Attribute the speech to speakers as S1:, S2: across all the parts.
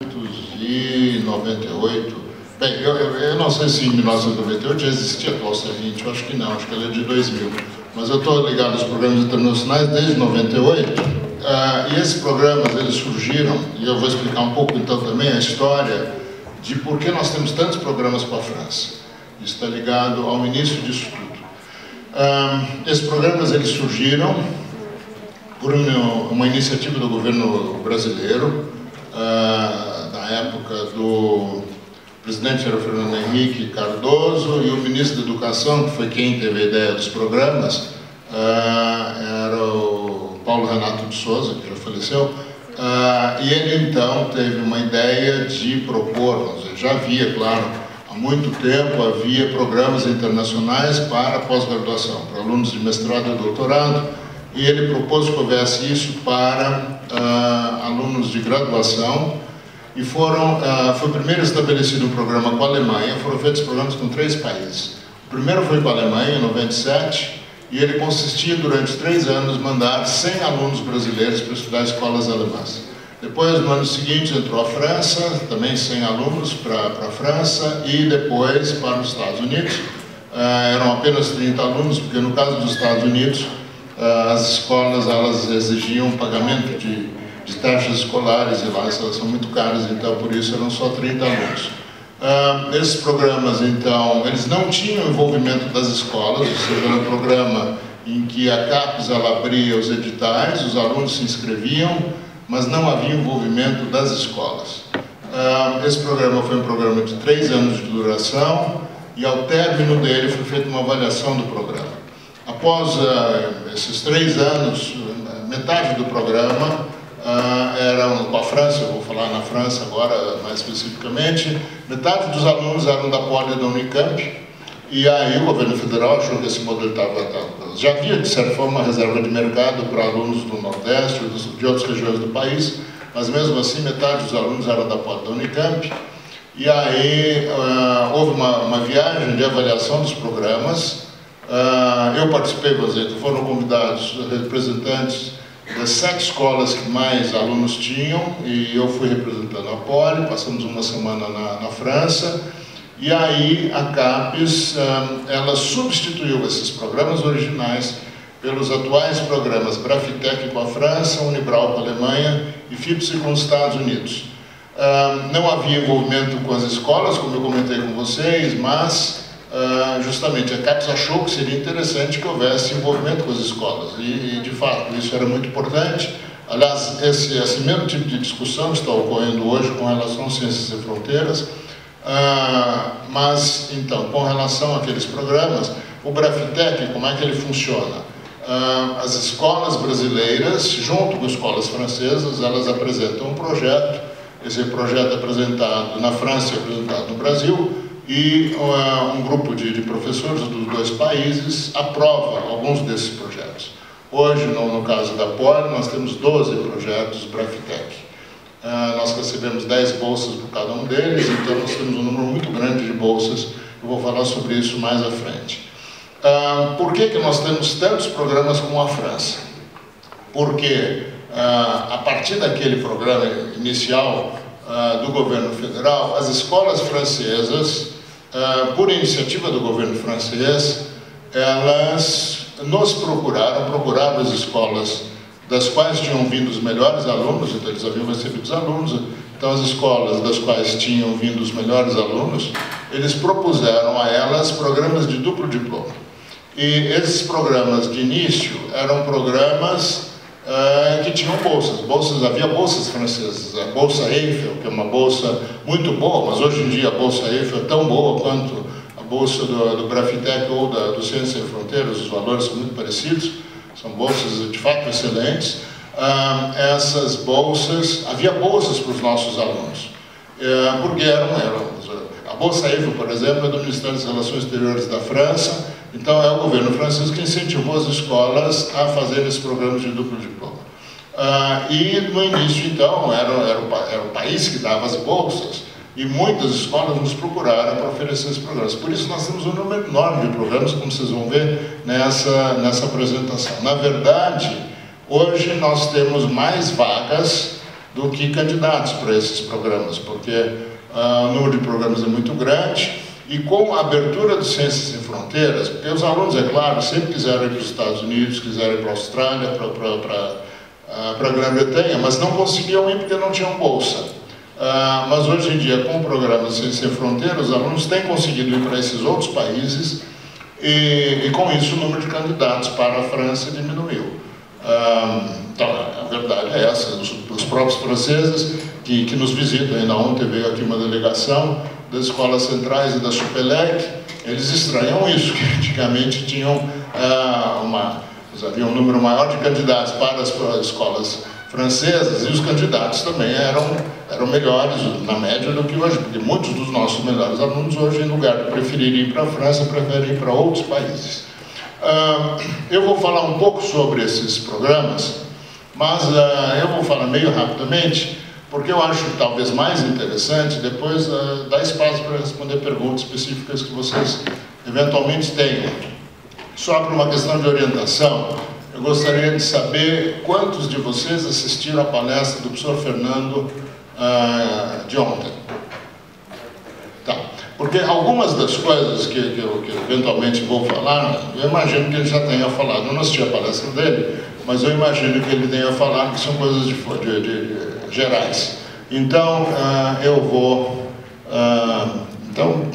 S1: 1998, bem, eu não sei se em 1998 já existia a Classe 20, eu acho que não, acho que ela é de 2000, mas eu estou ligado aos programas internacionais desde 98, e esses programas, eles surgiram, e eu vou explicar um pouco então também a história de por que nós temos tantos programas com a França. Isso está ligado ao início disso tudo. Esses programas, eles surgiram por uma iniciativa do governo brasileiro, na época do presidente era Fernando Henrique Cardoso, e o ministro da Educação, que foi quem teve a ideia dos programas, era o Paulo Renato de Souza, que já faleceu, e ele então teve uma ideia de propor, já havia, claro, há muito tempo havia programas internacionais para pós-graduação, para alunos de mestrado e doutorado, e ele propôs que houvesse isso para alunos de graduação, e foi primeiro estabelecido um programa com a Alemanha, foram feitos programas com 3 países. O primeiro foi com a Alemanha, em 97, e ele consistia, durante 3 anos, mandar 100 alunos brasileiros para estudar escolas alemãs. Depois, no ano seguinte, entrou a França, também 100 alunos para a França, e depois para os Estados Unidos. Eram apenas 30 alunos, porque no caso dos Estados Unidos, as escolas elas exigiam pagamento de taxas escolares, e lá elas são muito caras, então por isso eram só 30 alunos. Esses programas, então, eles não tinham envolvimento das escolas, ou seja, era um programa em que a CAPES ela abria os editais, os alunos se inscreviam, mas não havia envolvimento das escolas. Esse programa foi um programa de 3 anos de duração, e ao término dele foi feita uma avaliação do programa. Após esses 3 anos, metade do programa eram com a França, eu vou falar na França agora mais especificamente, metade dos alunos eram da Poli e da Unicamp, e aí o governo federal achou que esse modelo já havia, de certa forma, uma reserva de mercado para alunos do Nordeste e de outras regiões do país, mas mesmo assim metade dos alunos eram da Poli e da Unicamp, e aí houve uma viagem de avaliação dos programas. Eu participei, por exemplo, foram convidados representantes das 7 escolas que mais alunos tinham, e eu fui representando a Poli, passamos uma semana na França, e aí a CAPES, ela substituiu esses programas originais pelos atuais programas Brafitec com a França, Unibral com a Alemanha e FIPSE com os Estados Unidos. Não havia envolvimento com as escolas, como eu comentei com vocês, mas justamente a CAPES achou que seria interessante que houvesse envolvimento com as escolas, e de fato isso era muito importante. Aliás, esse mesmo tipo de discussão está ocorrendo hoje com relação às Ciências Sem Fronteiras, mas então, com relação àqueles programas, o Brafitec, como é que ele funciona? As escolas brasileiras, junto com escolas francesas, elas apresentam um projeto, esse projeto é apresentado na França e apresentado no Brasil, e um grupo de professores dos 2 países aprova alguns desses projetos. Hoje, no caso da Poli, nós temos 12 projetos Brafitec. Nós recebemos 10 bolsas por cada um deles, então nós temos um número muito grande de bolsas. Eu vou falar sobre isso mais à frente. Por que nós temos tantos programas com a França? Porque a partir daquele programa inicial do governo federal, as escolas francesas, por iniciativa do governo francês, elas nos procuraram as escolas das quais tinham vindo os melhores alunos, então eles haviam recebido os alunos, então as escolas das quais tinham vindo os melhores alunos, eles propuseram a elas programas de duplo diploma. E esses programas de início eram programas que tinham bolsas, havia bolsas francesas, a Bolsa Eiffel, que é uma bolsa muito boa, mas hoje em dia a Bolsa Eiffel é tão boa quanto a bolsa do Brafitec ou do Ciências Sem Fronteiras, os valores são muito parecidos, são bolsas de fato excelentes. Essas bolsas, havia bolsas para os nossos alunos, porque a Bolsa Eiffel, por exemplo, é do Ministério das Relações Exteriores da França, então é o governo francês que incentivou as escolas a fazerem esses programas de duplo diploma. E no início, então, era o país que dava as bolsas, e muitas escolas nos procuraram para oferecer esses programas. Por isso nós temos um número enorme de programas, como vocês vão ver nessa apresentação. Na verdade, hoje nós temos mais vagas do que candidatos para esses programas, porque o número de programas é muito grande, e com a abertura do Ciências Sem Fronteiras, porque os alunos, é claro, sempre quiseram ir para os Estados Unidos, quiseram ir para a Austrália, para a Grã-Bretanha, mas não conseguiam ir porque não tinham bolsa. Mas hoje em dia, com o programa Ciências Sem Fronteiras, os alunos têm conseguido ir para esses outros países, e com isso o número de candidatos para a França diminuiu. Então, a verdade é essa, os próprios franceses que nos visitam, ainda ontem veio aqui uma delegação das escolas centrais e da Supelec, eles estranham isso, que antigamente tinham havia um número maior de candidatos para as escolas francesas, e os candidatos também eram melhores, na média, do que hoje, porque muitos dos nossos melhores alunos hoje, em lugar de preferirem ir para a França, preferem ir para outros países. Eu vou falar um pouco sobre esses programas, mas eu vou falar meio rapidamente, porque eu acho talvez mais interessante depois dar espaço para responder perguntas específicas que vocês eventualmente tenham. Só por uma questão de orientação, eu gostaria de saber quantos de vocês assistiram a palestra do professor Fernando de ontem. Tá. Porque algumas das coisas que eu eventualmente vou falar, eu imagino que ele já tenha falado. Eu não assisti a palestra dele, mas eu imagino que ele tenha falado que são coisas gerais. Então, eu vou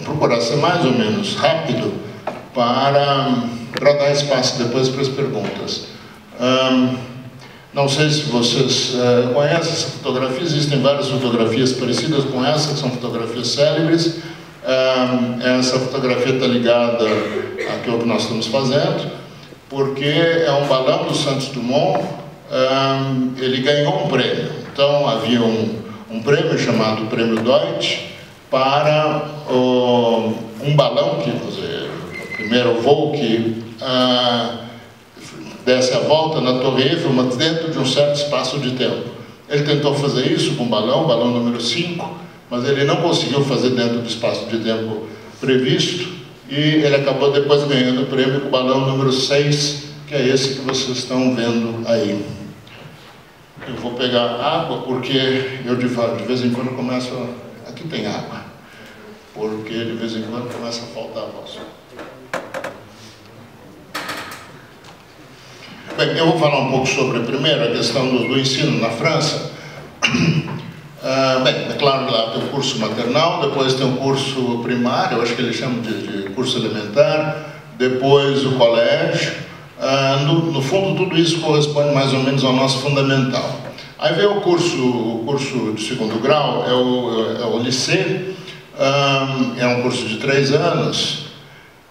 S1: procurar ser mais ou menos rápido para dar espaço depois para as perguntas. Não sei se vocês conhecem essa fotografia, existem várias fotografias parecidas com essa, que são fotografias célebres. Essa fotografia está ligada àquilo que nós estamos fazendo, porque é um balão do Santos Dumont, ele ganhou um prêmio. Então, havia um prêmio chamado Prêmio Deutsch para um balão, o primeiro voo que desse a volta na Torre Eiffel, mas dentro de um certo espaço de tempo. Ele tentou fazer isso com o balão número 5, mas ele não conseguiu fazer dentro do espaço de tempo previsto, e ele acabou depois ganhando o prêmio com o balão número 6, que é esse que vocês estão vendo aí. Eu vou pegar água, porque eu de vez em quando começo aqui tem água, porque de vez em quando começa a faltar a voz. Bem, eu vou falar um pouco sobre, primeiro, a questão do ensino na França. Bem, é claro, lá tem o curso maternal, depois tem o curso primário, eu acho que eles chamam de curso elementar, depois o colégio. No fundo, tudo isso corresponde mais ou menos ao nosso fundamental. Aí vem o curso de segundo grau, é o lycée, é um curso de 3 anos,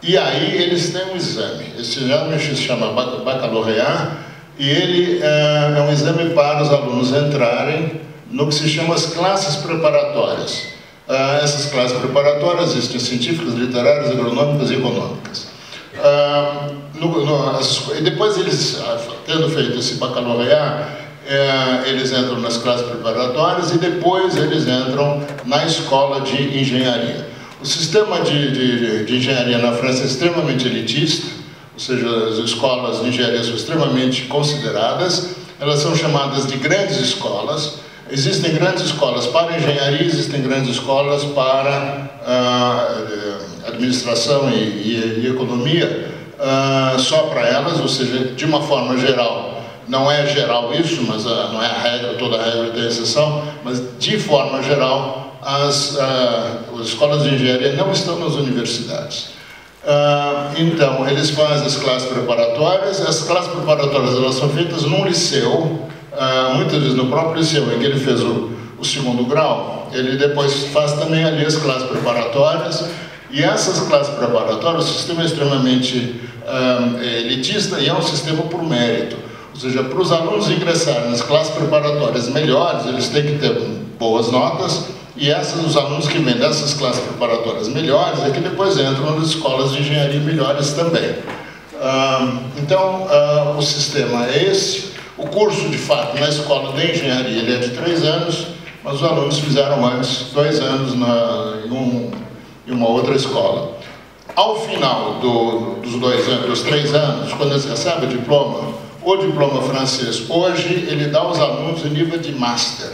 S1: e aí eles têm um exame. Esse exame se chama Baccalauréat, e ele é um exame para os alunos entrarem no que se chama as classes preparatórias. Essas classes preparatórias existem científicas, literárias, agronômicas e econômicas. E depois eles, tendo feito esse baccalaureat, eles entram nas classes preparatórias e depois eles entram na escola de engenharia. O sistema de engenharia na França é extremamente elitista, ou seja, as escolas de engenharia são extremamente consideradas, elas são chamadas de grandes escolas. Existem grandes escolas para engenharia, existem grandes escolas para administração e economia, só para elas, ou seja, de uma forma geral. Não é geral isso, mas não é a regra, toda regra tem exceção, mas de forma geral, as escolas de engenharia não estão nas universidades. Então, eles fazem as classes preparatórias. As classes preparatórias elas são feitas num liceu, muitas vezes no próprio liceu em que ele fez o segundo grau, ele depois faz também ali as classes preparatórias, e essas classes preparatórias, o sistema é extremamente elitista e é um sistema por mérito, ou seja, para os alunos ingressarem nas classes preparatórias melhores, eles têm que ter boas notas, e os alunos que vêm dessas classes preparatórias melhores é que depois entram nas escolas de engenharia melhores também. Então, o sistema é esse. O curso, de fato, na escola de engenharia, ele é de 3 anos, mas os alunos fizeram antes 2 anos em uma outra escola. Ao final dos 3 anos, quando eles recebem o diploma francês, hoje ele dá aos alunos o nível de master.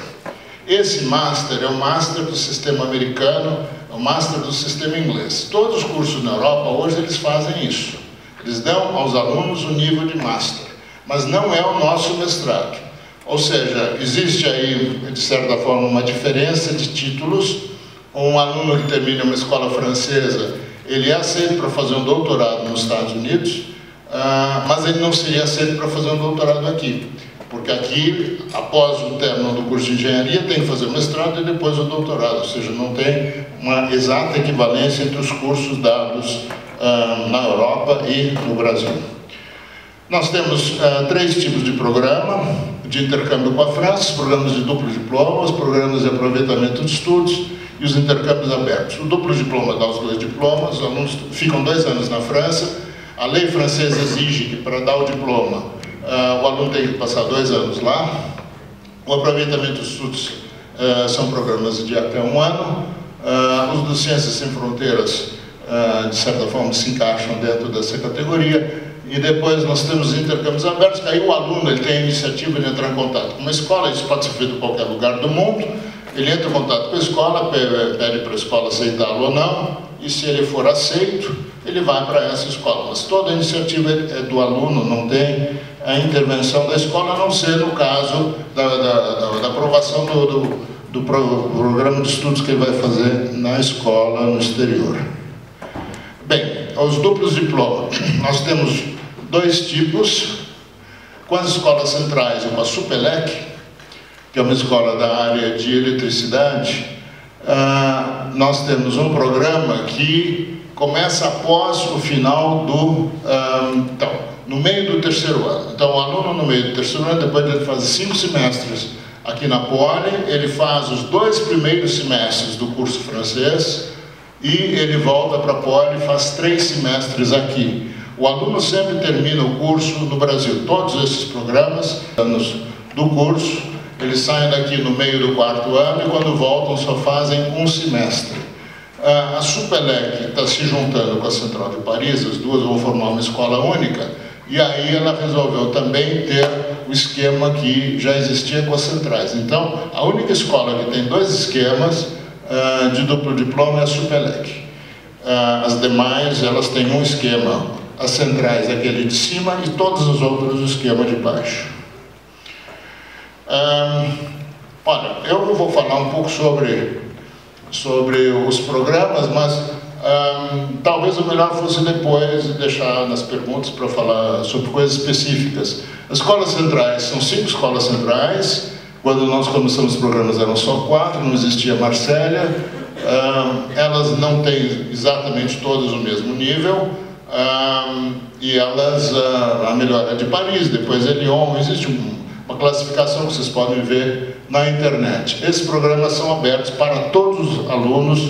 S1: Esse Master é o Master do sistema americano, é o Master do sistema inglês. Todos os cursos na Europa hoje eles fazem isso. Eles dão aos alunos o nível de Master, mas não é o nosso mestrado. Ou seja, existe aí, de certa forma, uma diferença de títulos. Um aluno que termina uma escola francesa, ele é aceito para fazer um doutorado nos Estados Unidos, mas ele não seria aceito para fazer um doutorado aqui. Porque aqui, após o término do curso de engenharia, tem que fazer o mestrado e depois o doutorado. Ou seja, não tem uma exata equivalência entre os cursos dados na Europa e no Brasil. Nós temos 3 tipos de programa de intercâmbio com a França: os programas de duplo diploma, os programas de aproveitamento de estudos e os intercâmbios abertos. O duplo diploma dá os 2 diplomas, os alunos ficam 2 anos na França. A lei francesa exige que, para dar o diploma, o aluno tem que passar 2 anos lá. O aproveitamento de estudos são programas de até 1 ano. Os do Ciências Sem Fronteiras, de certa forma, se encaixam dentro dessa categoria. E depois nós temos os intercâmbios abertos, que aí o aluno ele tem a iniciativa de entrar em contato com uma escola. Isso pode ser feito em qualquer lugar do mundo. Ele entra em contato com a escola, pede para a escola aceitá-lo ou não, e se ele for aceito, ele vai para essa escola. Mas toda a iniciativa é do aluno, não tem a intervenção da escola, a não ser no caso da aprovação do programa de estudos que ele vai fazer na escola, no exterior. Bem, os duplos diplomas. Nós temos 2 tipos. Com as escolas centrais, uma Supelec, que é uma escola da área de eletricidade, nós temos um programa que começa após o final no meio do 3º ano. Então, o aluno no meio do 3º ano, depois ele faz 5 semestres aqui na Poli, ele faz os 2 primeiros semestres do curso francês e ele volta para a Poli e faz 3 semestres aqui. O aluno sempre termina o curso no Brasil. Todos esses programas, anos do curso, eles saem daqui no meio do 4º ano e quando voltam só fazem 1 semestre. A Supelec está se juntando com a Central de Paris, as duas vão formar uma escola única, e aí ela resolveu também ter o esquema que já existia com as centrais. Então, a única escola que tem 2 esquemas de duplo diploma é a Supelec. As demais, elas têm um esquema. As centrais, aquele de cima, e todos os outros, o esquema de baixo. Olha, eu vou falar um pouco sobre os programas, mas talvez o melhor fosse depois deixar nas perguntas para falar sobre coisas específicas. As escolas centrais, são 5 escolas centrais. Quando nós começamos os programas eram só 4, não existia Marsella. Elas não têm exatamente todas o mesmo nível. E elas, a melhor é de Paris, depois é Lyon. Existe uma classificação que vocês podem ver na internet. Esses programas são abertos para todos os alunos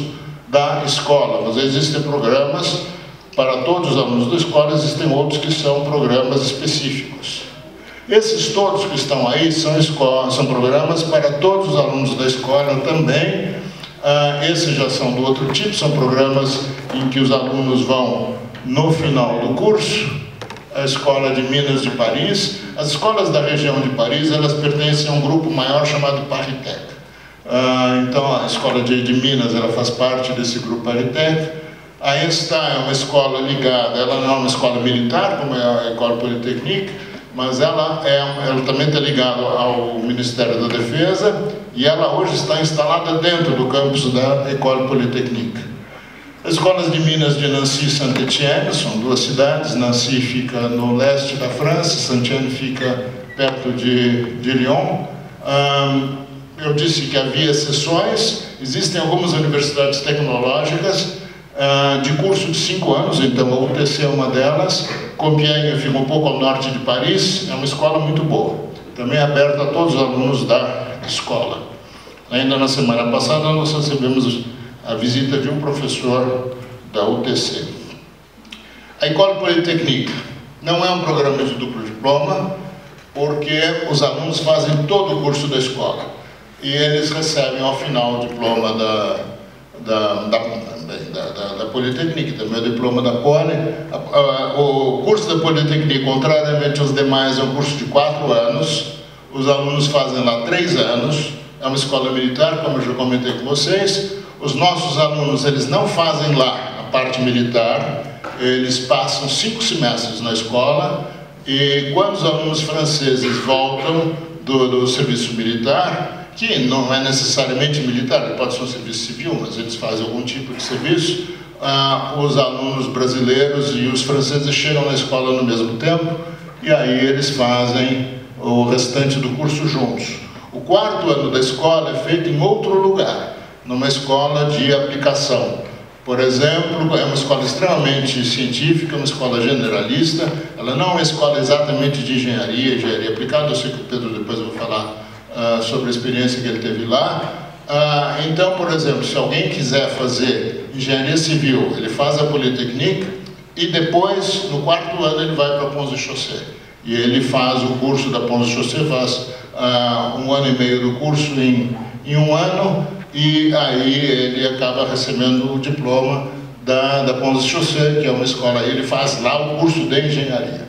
S1: da escola, mas existem programas para todos os alunos da escola, existem outros que são programas específicos. Esses todos que estão aí são programas para todos os alunos da escola também. Esses já são do outro tipo, são programas em que os alunos vão no final do curso. A Escola de Minas de Paris. As escolas da região de Paris, elas pertencem a um grupo maior chamado Paritech. Então, a Escola de Minas, ela faz parte desse grupo Paritech. A ESTA é uma escola ligada, ela não é uma escola militar, como é a École Polytechnique, mas ela também está ligada ao Ministério da Defesa, e ela hoje está instalada dentro do campus da École Polytechnique. As escolas de Minas de Nancy e Saint-Étienne, são 2 cidades. Nancy fica no leste da França, Saint-Étienne fica perto de Lyon. Eu disse que havia exceções. Existem algumas universidades tecnológicas de curso de 5 anos, então a UTC é uma delas. Compiègne fica um pouco ao norte de Paris, é uma escola muito boa. Também é aberta a todos os alunos da escola. Ainda na semana passada nós recebemos a visita de um professor da UTC. A École Polytechnique não é um programa de duplo diploma, porque os alunos fazem todo o curso da escola. E eles recebem ao final o diploma da Polytechnique, também o diploma da Poli. O curso da Polytechnique, contrariamente aos demais, é um curso de 4 anos. Os alunos fazem lá 3 anos. é uma escola militar, como eu já comentei com vocês. Os nossos alunos, eles não fazem lá a parte militar, eles passam 5 semestres na escola, e quando os alunos franceses voltam do serviço militar, que não é necessariamente militar, pode ser um serviço civil, mas eles fazem algum tipo de serviço, os alunos brasileiros e os franceses chegam na escola no mesmo tempo, e aí eles fazem o restante do curso juntos. O 4º ano da escola é feito em outro lugar, numa escola de aplicação. Por exemplo, é uma escola extremamente científica, uma escola generalista, ela não é uma escola exatamente de engenharia aplicada, eu sei que o Pedro depois vai falar sobre a experiência que ele teve lá. Então, por exemplo, se alguém quiser fazer engenharia civil, ele faz a Polytechnique e depois, no 4º ano, ele vai para a Ponts de Chaussée. E ele faz o curso da Ponts de Chaussée, faz 1 ano e meio do curso em 1 ano, e aí ele acaba recebendo o diploma da Ponts de Chaussée, que é uma escola, ele faz lá o curso de engenharia.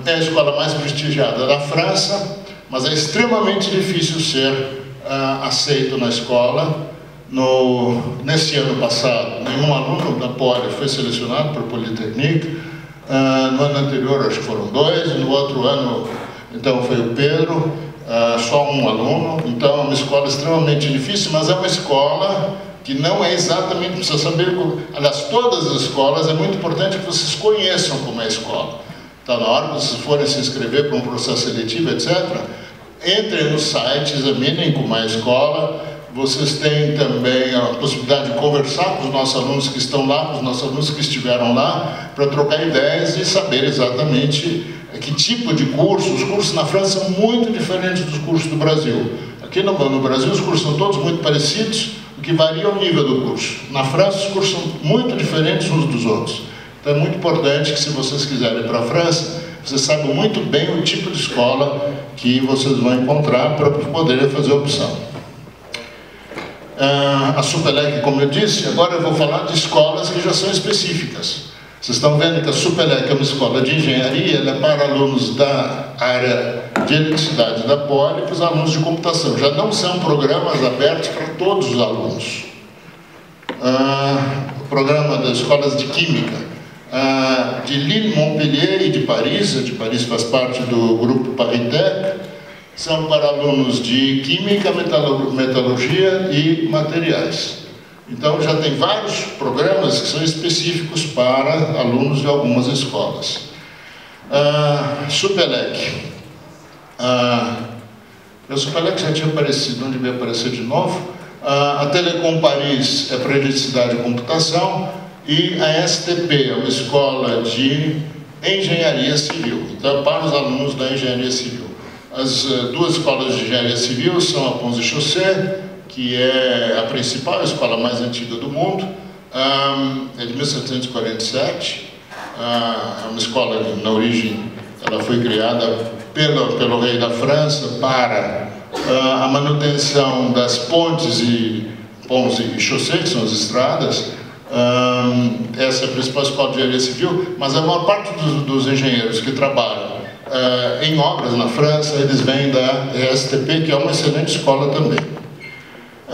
S1: É a escola mais prestigiada da França, mas é extremamente difícil ser aceito na escola. Nesse ano passado, nenhum aluno da Poli foi selecionado para a Polytechnique. No ano anterior, acho que foram 2, no outro ano, então, foi o Pedro, só um aluno. Então, é uma escola extremamente difícil, mas é uma escola que não é exatamente, precisa saber, aliás, todas as escolas, é muito importante que vocês conheçam como é a escola. Então, na hora que vocês forem se inscrever para um processo seletivo, etc., entrem no site, examinem como é a escola. Vocês têm também a possibilidade de conversar com os nossos alunos que estão lá, com os nossos alunos que estiveram lá, para trocar ideias e saber exatamente que tipo de curso. Os cursos na França são muito diferentes dos cursos do Brasil. Aqui no Brasil os cursos são todos muito parecidos, o que varia o nível do curso. Na França os cursos são muito diferentes uns dos outros. Então é muito importante que, se vocês quiserem ir para a França, vocês saibam muito bem o tipo de escola que vocês vão encontrar para poderem fazer a opção. A Supelec, como eu disse, agora eu vou falar de escolas que já são específicas. Vocês estão vendo que a Supelec é uma escola de engenharia, ela é para alunos da área de eletricidade da Poli e para os alunos de computação. Já não são programas abertos para todos os alunos. O programa das escolas de Química, de Lille, Montpellier e de Paris faz parte do grupo Paritech, são para alunos de Química, Metalurgia e Materiais. Então, já tem vários programas que são específicos para alunos de algumas escolas. Supelec. A Supelec já tinha aparecido, não devia aparecer de novo. A Telecom Paris é para eletricidade e computação, e a STP é uma escola de engenharia civil, então para os alunos da engenharia civil. As 2 escolas de engenharia civil são a Ponts de Chaussée, que é a principal, a escola mais antiga do mundo, é de 1747, é uma escola que, na origem, ela foi criada pelo rei da França para a manutenção das pontes e chaussées, que são as estradas. Essa é a principal escola de engenharia civil, mas a maior parte dos engenheiros que trabalham em obras na França, eles vêm da STP, que é uma excelente escola também.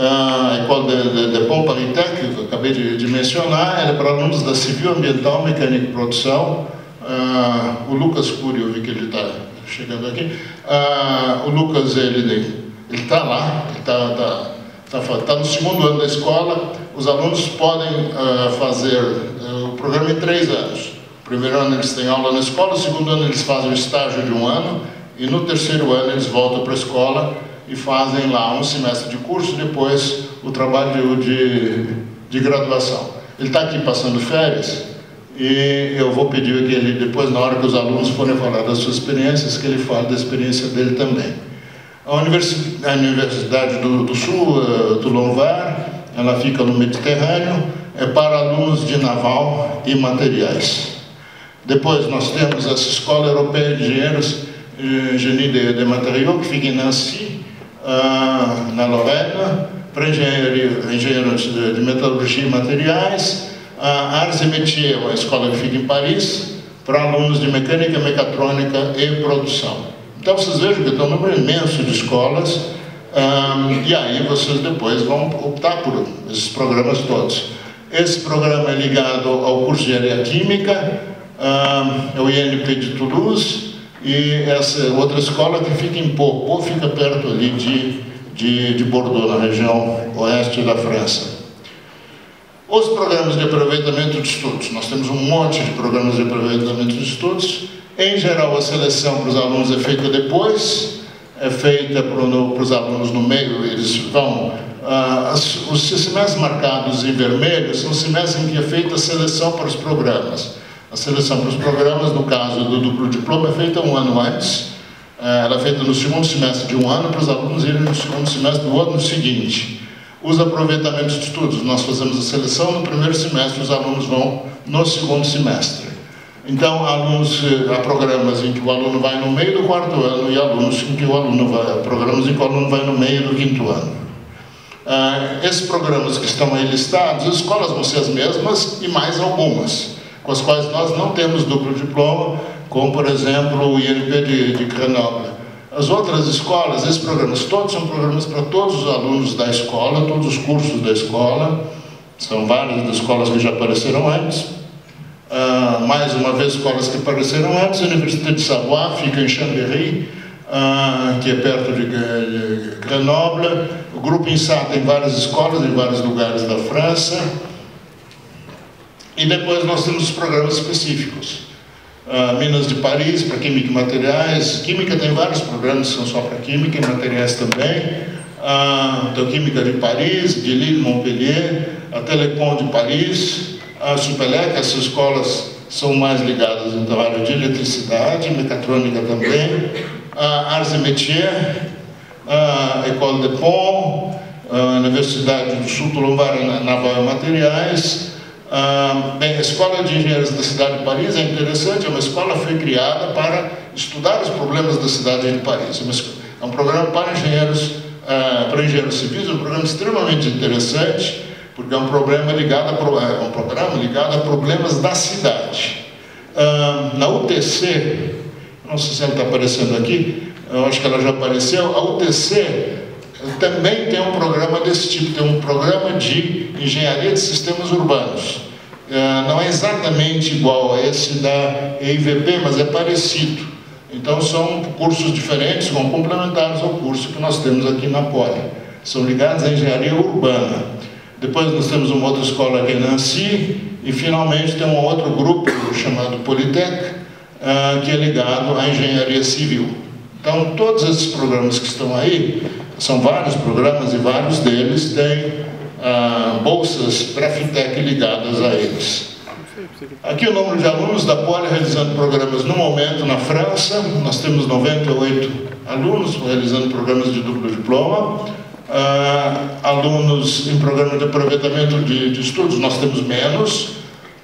S1: A École de Ponts Paritech, que eu acabei de mencionar, ela é para alunos da Civil, Ambiental, Mecânica e Produção. O Lucas Cury, eu vi que ele está chegando aqui. O Lucas, ele está lá, ele está no 2º ano da escola. Os alunos podem fazer o programa em 3 anos. No 1º ano eles têm aula na escola, no 2º ano eles fazem o estágio de 1 ano, e no 3º ano eles voltam para a escola e fazem lá 1 semestre de curso, depois o trabalho de graduação. Ele está aqui passando férias, e eu vou pedir que ele, depois, na hora que os alunos forem falar das suas experiências, que ele fale da experiência dele também. A Universidade do Sul, Toulon-Var, ela fica no Mediterrâneo, é para alunos de naval e materiais. Depois nós temos essa Escola Europeia de Engenheiros, Génie de Matériaux, que fica em Nancy, na Lorena, para engenheiros de metalurgia e materiais. A Arts et Métiers, uma escola que fica em Paris, para alunos de mecânica, mecatrônica e produção. Então vocês vejam que tem um número imenso de escolas E aí vocês depois vão optar por esses programas todos. Esse programa é ligado ao curso de Engenharia Química, ao INP de Toulouse, e essa outra escola que fica em Pau, fica perto ali de Bordeaux, na região oeste da França. Os programas de aproveitamento de estudos. Nós temos um monte de programas de aproveitamento de estudos. Em geral, a seleção para os alunos é feita depois, é feita para os alunos no meio, eles vão... os semestres marcados em vermelho são semestres em que é feita a seleção para os programas. A seleção para os programas, no caso do duplo diploma, é feita um ano antes. Ela é feita no segundo semestre de um ano, para os alunos irem no segundo semestre do ano seguinte. Os aproveitamentos de estudos, nós fazemos a seleção no primeiro semestre, os alunos vão no segundo semestre. Então, há programas em que o aluno vai no meio do quarto ano e programas em que o aluno vai no meio do quinto ano. Esses programas que estão aí listados, as escolas vão ser as mesmas e mais algumas, com as quais nós não temos duplo diploma, como, por exemplo, o INP de Grenoble. As outras escolas, esses programas todos são programas para todos os alunos da escola, todos os cursos da escola. São várias das escolas que já apareceram antes. Mais uma vez, escolas que apareceram antes. A Université de Savoie fica em Chambéry, que é perto de Grenoble. O Grupo INSA tem várias escolas em vários lugares da França. E depois nós temos os programas específicos. Minas de Paris, para Química e Materiais. Química tem vários programas que são só para Química e Materiais também. Então, Química de Paris, de Lille, Montpellier, a Telecom de Paris, a Supelec. Essas escolas são mais ligadas então, à área de eletricidade, mecatrônica também. Arts et Métiers, École de Pont, a Universidade do Sul do Lombardo, Naval e Materiais. Bem, a Escola de Engenheiros da cidade de Paris é interessante, é uma escola que foi criada para estudar os problemas da cidade de Paris. É um programa para engenheiros civis, um programa extremamente interessante, porque é um programa ligado a problemas da cidade. Na UTC, não sei se ela está aparecendo aqui, eu acho que ela já apareceu, a UTC também tem um programa desse tipo, tem um programa de engenharia de sistemas urbanos. Não é exatamente igual a esse da EIVP, mas é parecido. Então são cursos diferentes, vão complementares ao curso que nós temos aqui na Poli. São ligados à engenharia urbana. Depois nós temos uma outra escola aqui em Nancy, e finalmente tem um outro grupo chamado Politec, que é ligado à engenharia civil. Então todos esses programas que estão aí, são vários programas e vários deles têm bolsas Prefitec ligadas a eles. Aqui o número de alunos da Poli realizando programas no momento na França. Nós temos 98 alunos realizando programas de duplo diploma. Alunos em programa de aproveitamento de estudos nós temos menos,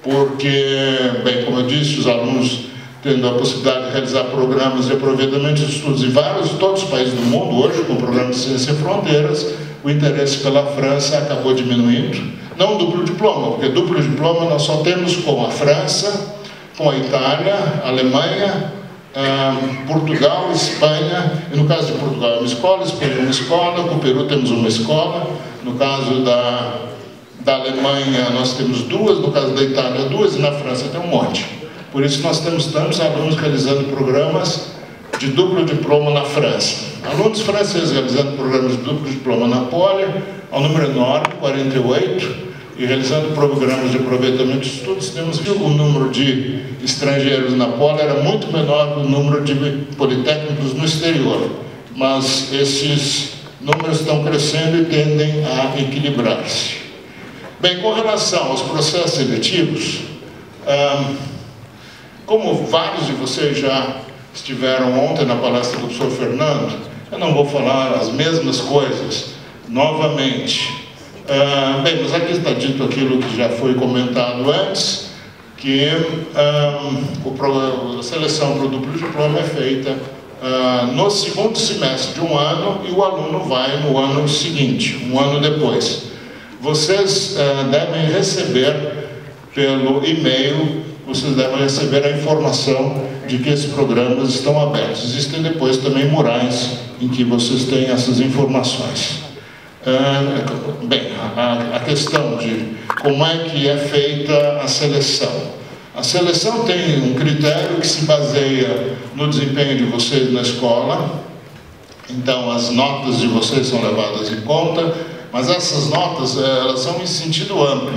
S1: porque, bem, como eu disse, os alunos tendo a possibilidade de realizar programas de aproveitamento de estudos em todos os países do mundo, hoje, com o programa de Ciência Sem Fronteiras, o interesse pela França acabou diminuindo. Não duplo diploma, porque duplo diploma nós só temos com a França, com a Itália, a Alemanha, Portugal, Espanha, e no caso de Portugal é uma escola, Espanha é uma escola, com o Peru temos uma escola, no caso da Alemanha nós temos duas, no caso da Itália duas, e na França tem um monte. Por isso nós temos tantos alunos realizando programas de duplo diploma na França. Alunos franceses realizando programas de duplo diploma na Poli, é um número enorme, 48, e realizando programas de aproveitamento de estudos, temos visto o número de estrangeiros na Poli era muito menor que o número de politécnicos no exterior, mas esses números estão crescendo e tendem a equilibrar-se. Bem, com relação aos processos seletivos, como vários de vocês já estiveram ontem na palestra do professor Fernando, eu não vou falar as mesmas coisas novamente. Bem, mas aqui está dito aquilo que já foi comentado antes, que a seleção para o duplo diploma é feita no segundo semestre de um ano e o aluno vai no ano seguinte, um ano depois. Vocês devem receber pelo e-mail vocês devem receber a informação de que esses programas estão abertos. Existem depois também murais em que vocês têm essas informações. Bem, a questão de como é que é feita a seleção. A seleção tem um critério que se baseia no desempenho de vocês na escola. Então, as notas de vocês são levadas em conta, mas essas notas, elas são em sentido amplo.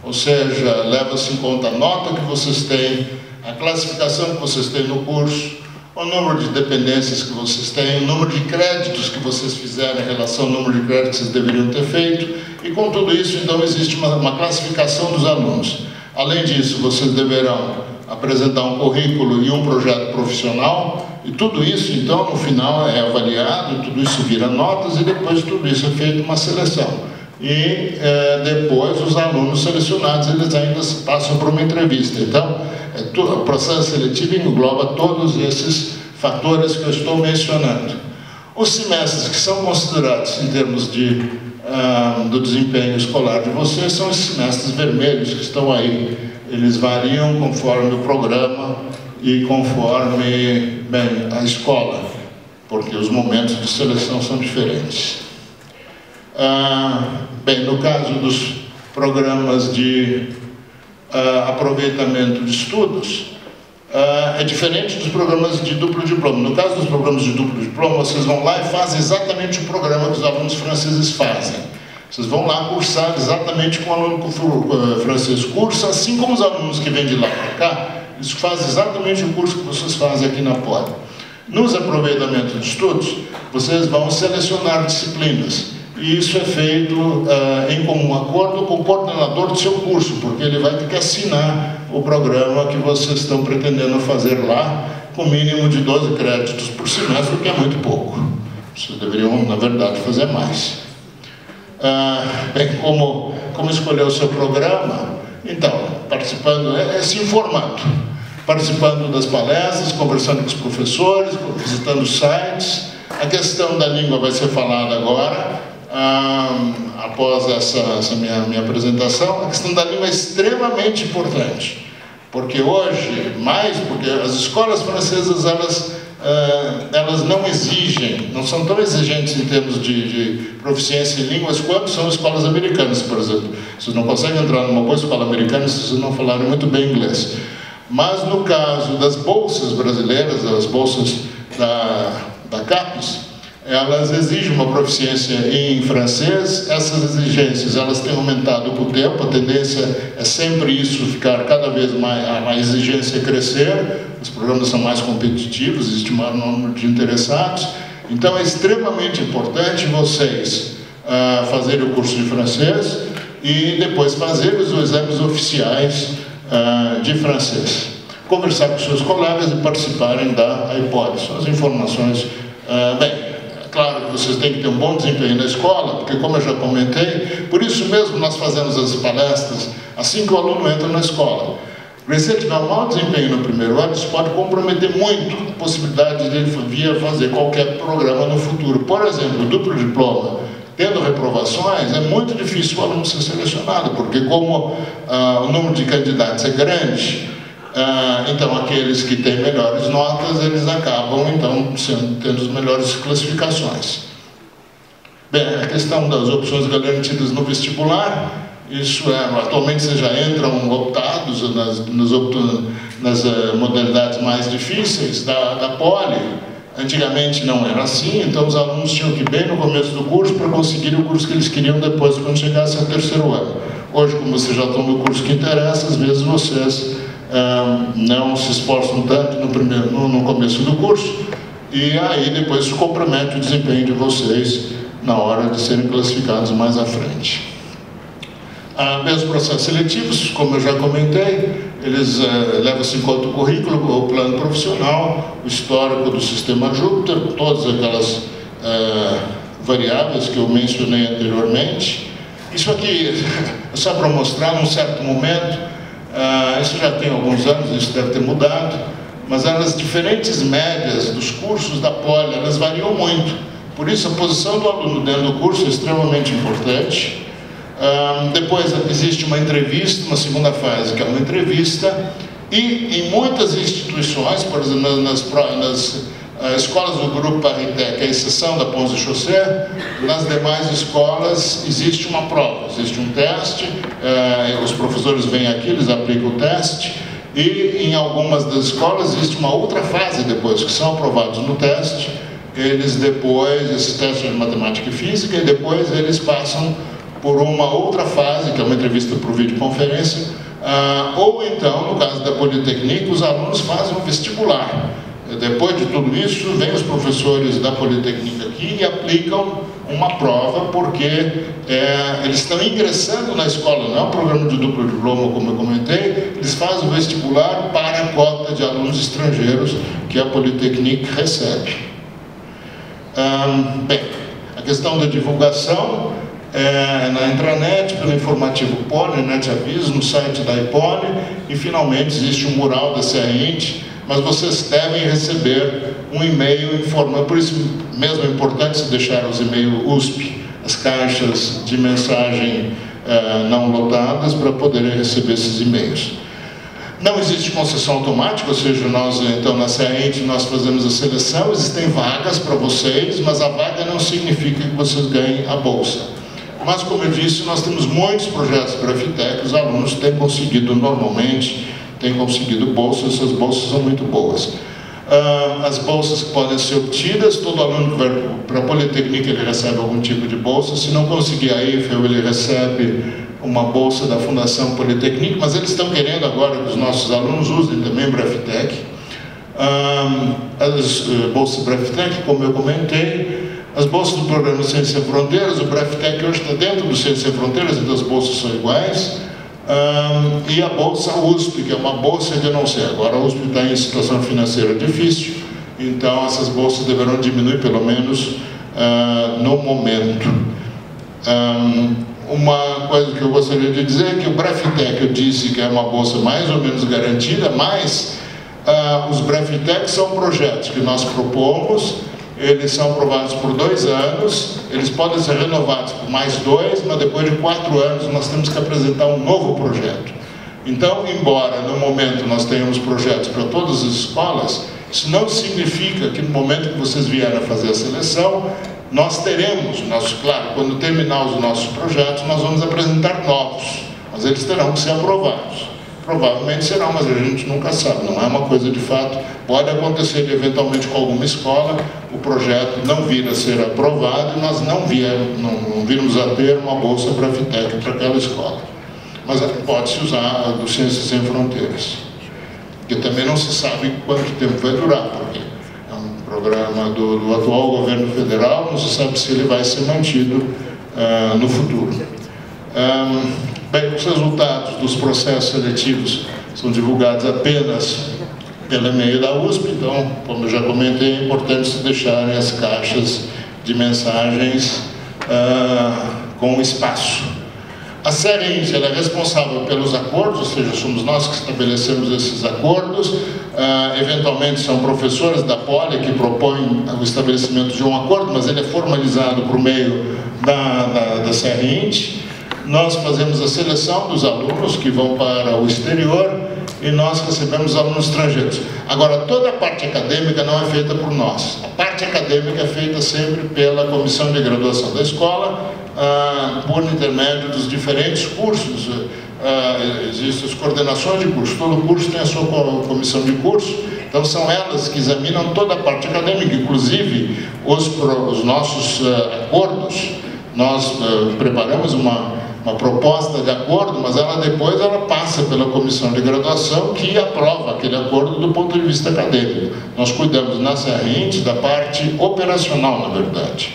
S1: Ou seja, leva-se em conta a nota que vocês têm, a classificação que vocês têm no curso, o número de dependências que vocês têm, o número de créditos que vocês fizeram em relação ao número de créditos que vocês deveriam ter feito, e com tudo isso, então, existe uma classificação dos alunos. Além disso, vocês deverão apresentar um currículo e um projeto profissional, e tudo isso, então, no final é avaliado, tudo isso vira notas, e depois tudo isso é feito uma seleção. E depois os alunos selecionados, eles ainda passam por uma entrevista. Então, o processo seletivo engloba todos esses fatores que eu estou mencionando. Os semestres que são considerados em termos do desempenho escolar de vocês são os semestres vermelhos que estão aí. Eles variam conforme o programa e conforme, bem, a escola, porque os momentos de seleção são diferentes. Bem, no caso dos programas de aproveitamento de estudos, é diferente dos programas de duplo diploma. No caso dos programas de duplo diploma, vocês vão lá e fazem exatamente o programa que os alunos franceses fazem. Vocês vão lá cursar exatamente como o aluno francês cursa, assim como os alunos que vêm de lá para cá, eles fazem exatamente o curso que vocês fazem aqui na Poli. Nos aproveitamentos de estudos, vocês vão selecionar disciplinas. E isso é feito em comum acordo com o coordenador do seu curso, porque ele vai ter que assinar o programa que vocês estão pretendendo fazer lá, com mínimo de 12 créditos por semestre, que é muito pouco. Vocês deveriam, na verdade, fazer mais. Bem, como escolher o seu programa? Então, participando, se informando, participando das palestras, conversando com os professores, visitando os sites. A questão da língua vai ser falada agora. Após essa minha apresentação, a questão da língua é extremamente importante, porque hoje, porque as escolas francesas, elas não exigem, não são tão exigentes em termos de proficiência em línguas quanto são escolas americanas, por exemplo. Vocês não conseguem entrar numa boa escola americana se vocês não falarem muito bem inglês. Mas no caso das bolsas brasileiras, das bolsas da CAPES, elas exigem uma proficiência em francês. Essas exigências, elas têm aumentado com o tempo, a tendência é sempre isso, ficar cada vez mais, a exigência crescer, os programas são mais competitivos, existe um maior número de interessados, então é extremamente importante vocês fazerem o curso de francês e depois fazerem os exames oficiais de francês, conversar com seus colegas e participarem da IPOD. São as informações, bem, claro que vocês têm que ter um bom desempenho na escola, porque, como eu já comentei, por isso mesmo nós fazemos as palestras assim que o aluno entra na escola. Porque se ele tiver um mau desempenho no primeiro ano, isso pode comprometer muito a possibilidade de ele vir a fazer qualquer programa no futuro. Por exemplo, o duplo diploma, tendo reprovações, é muito difícil o aluno ser selecionado, porque como o número de candidatos é grande, então aqueles que têm melhores notas, eles acabam então tendo as melhores classificações. Bem, a questão das opções garantidas no vestibular, isso atualmente vocês já entram optados nas modalidades mais difíceis da Poli. Antigamente não era assim, então os alunos tinham que ir bem no começo do curso para conseguir o curso que eles queriam depois, quando chegasse ao terceiro ano. Hoje, como vocês já estão no curso que interessa, às vezes vocês não se esforçam tanto no começo do curso, e aí depois isso compromete o desempenho de vocês na hora de serem classificados mais à frente. Mesmo processos seletivos, como eu já comentei, eles levam-se em conta o currículo, o plano profissional, o histórico do sistema Júpiter, todas aquelas variáveis que eu mencionei anteriormente. Isso aqui é só para mostrar, num certo momento, isso já tem alguns anos, isso deve ter mudado, mas as diferentes médias dos cursos da Poli, elas variam muito. Por isso, a posição do aluno dentro do curso é extremamente importante. Depois existe uma entrevista, uma segunda fase, que é uma entrevista, E em muitas instituições, por exemplo, nas escolas do Grupo Paritec, à exceção da Ponce de Chaussée, nas demais escolas existe uma prova, existe um teste, os professores vêm aqui, eles aplicam o teste, e em algumas das escolas existe uma outra fase depois, que são aprovados no teste, eles depois, esse teste é de matemática e física, e depois eles passam por uma outra fase, que é uma entrevista por videoconferência, ou então, no caso da Politecnic, os alunos fazem um vestibular. Depois de tudo isso, vêm os professores da Politecnic aqui e aplicam uma prova, porque eles estão ingressando na escola, não é um programa de duplo diploma, como eu comentei, eles fazem o vestibular para a cota de alunos estrangeiros que a Politecnic recebe. Bem, a questão da divulgação na intranet, pelo informativo Poli, Net Aviso, no site da IPOLI, e finalmente existe um mural da CERINT, mas vocês devem receber um e-mail informando, por isso mesmo é importante se deixar os e-mails USP, as caixas de mensagem não lotadas, para poderem receber esses e-mails. Não existe concessão automática, ou seja, nós, então, na CERINT, nós fazemos a seleção, existem vagas para vocês, mas a vaga não significa que vocês ganhem a bolsa. Mas, como eu disse, nós temos muitos projetos Grafitec, os alunos têm conseguido normalmente, têm conseguido bolsas, essas bolsas são muito boas. As bolsas que podem ser obtidas, todo aluno que vai para a Politecnic, ele recebe algum tipo de bolsa, se não conseguir a IFEL, ele recebe uma bolsa da Fundação Politecnic, mas eles estão querendo agora que os nossos alunos usem também Grafitec. As bolsas Grafitec, como eu comentei, as bolsas do programa Ciência Sem Fronteiras, o Grafitec hoje está dentro do Ciência Sem Fronteiras, então as bolsas são iguais. E a bolsa USP, que é uma bolsa de não sei, agora a USP está em situação financeira difícil, então essas bolsas deverão diminuir pelo menos no momento. Uma coisa que eu gostaria de dizer é que o Grafitec, eu disse que é uma bolsa mais ou menos garantida, mas os Grafitec são projetos que nós propomos. Eles são aprovados por 2 anos, eles podem ser renovados por mais 2, mas depois de 4 anos nós temos que apresentar um novo projeto. Então, embora no momento nós tenhamos projetos para todas as escolas, isso não significa que no momento que vocês vierem a fazer a seleção, nós teremos, claro, quando terminar os nossos projetos, nós vamos apresentar novos, mas eles terão que ser aprovados. Provavelmente serão, mas a gente nunca sabe, não é uma coisa de fato. Pode acontecer de, eventualmente, com alguma escola, o projeto não vir a ser aprovado e nós não virmos a ter uma bolsa Grafitec para aquela escola. Mas pode-se usar do Ciências Sem Fronteiras, que também não se sabe quanto tempo vai durar, porque é um programa do atual governo federal, não se sabe se ele vai ser mantido no futuro. Bem, os resultados dos processos seletivos são divulgados apenas pelo e-mail da USP, então, como eu já comentei, é importante se deixarem as caixas de mensagens com espaço. A CERINT é responsável pelos acordos, ou seja, somos nós que estabelecemos esses acordos. Eventualmente são professores da Poli que propõem o estabelecimento de um acordo, mas ele é formalizado por meio da CERINT. Nós fazemos a seleção dos alunos que vão para o exterior e nós recebemos alunos estrangeiros. Agora, toda a parte acadêmica não é feita por nós. A parte acadêmica é feita sempre pela comissão de graduação da escola, por intermédio dos diferentes cursos. Existem as coordenações de curso, todo curso tem a sua comissão de curso, então são elas que examinam toda a parte acadêmica, inclusive os nossos acordos. Nós preparamos uma proposta de acordo, mas depois ela passa pela comissão de graduação que aprova aquele acordo do ponto de vista acadêmico. Nós cuidamos na CERINT da parte operacional, na verdade.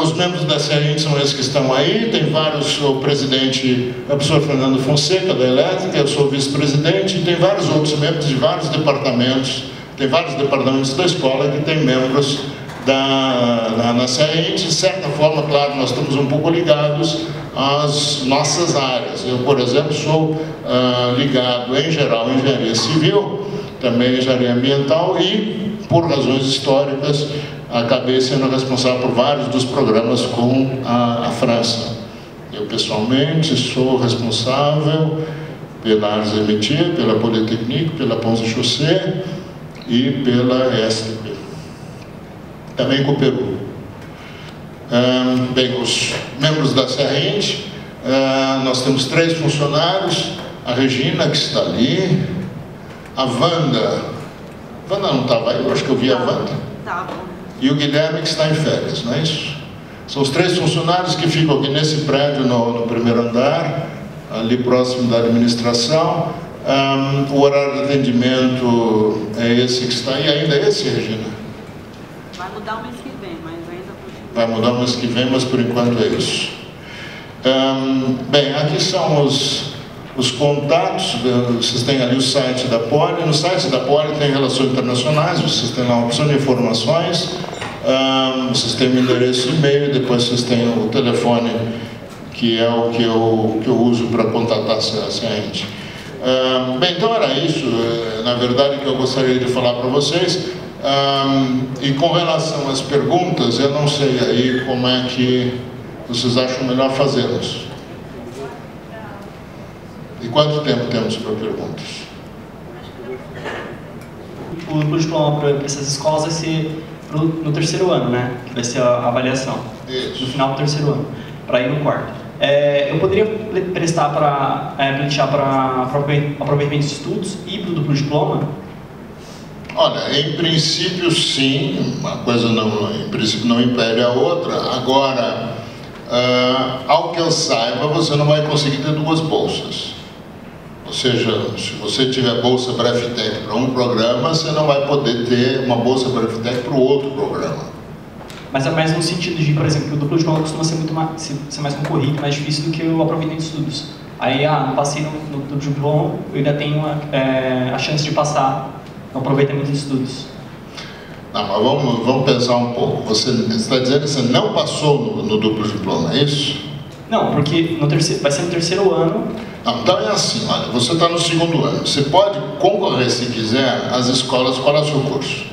S1: Os membros da CERINT são esses que estão aí, tem vários, o presidente é o professor Fernando Fonseca, da Elétrica, eu sou vice-presidente, e tem vários outros membros de vários departamentos, tem vários departamentos da escola que tem membros na CERINT. De certa forma, claro, nós estamos um pouco ligados às nossas áreas. Eu, por exemplo, sou ligado, em geral, à engenharia civil, também engenharia ambiental e, por razões históricas, acabei sendo responsável por vários dos programas com a França. Eu, pessoalmente, sou responsável pela Arts Métiers, pela Polytechnique, pela Ponts et Chaussées e pela STP. Também cooperou. Bem, os membros da Serrente, nós temos 3 funcionários, a Regina, que está ali, a Wanda não estava aí, eu acho que eu vi a Wanda. E o Guilherme, que está em férias, não é isso? São os 3 funcionários que ficam aqui nesse prédio, no primeiro andar, ali próximo da administração. O horário de atendimento é esse que está aí, ainda é esse, Regina?
S2: Vai mudar o mês que vem, mas ainda continua.
S1: Vai mudar o mês que vem, mas por enquanto é isso. Bem, aqui são os contatos, vocês têm ali o site da Poli. No site da Poli tem relações internacionais, vocês têm lá uma opção de informações, vocês têm o endereço e e-mail, depois vocês têm o telefone, que é o que eu uso para contatar a gente. Bem, então era isso, na verdade, que eu gostaria de falar para vocês. E com relação às perguntas, eu não sei aí como é que vocês acham melhor fazê-las. E quanto tempo temos para perguntas?
S3: O diploma para essas escolas vai ser no terceiro ano, né? Que vai ser a avaliação.
S1: Isso.
S3: No final do terceiro ano, para ir no quarto. Eu poderia prestar para pleitear para aproveitamento de estudos e para o duplo diploma?
S1: Olha, em princípio sim, uma coisa em princípio não impede a outra. Agora, ao que eu saiba, você não vai conseguir ter 2 bolsas. Ou seja, se você tiver bolsa para FTEC para um programa, você não vai poder ter uma bolsa para FTEC para o outro programa.
S3: Mas é mais no sentido de, por exemplo, que o duplo diploma costuma ser ser mais concorrido, mais difícil do que o aproveitamento de estudos. Aí, não passei no duplo diploma, eu ainda tenho a chance de passar no aproveitamento de estudos.
S1: Não, mas vamos pensar um pouco. Você está dizendo que você não passou no duplo diploma, é isso?
S3: Não, porque vai ser no terceiro ano.
S1: Não, então é assim, olha, você está no 2º ano. Você pode concorrer, se quiser, às escolas. Qual é o seu curso?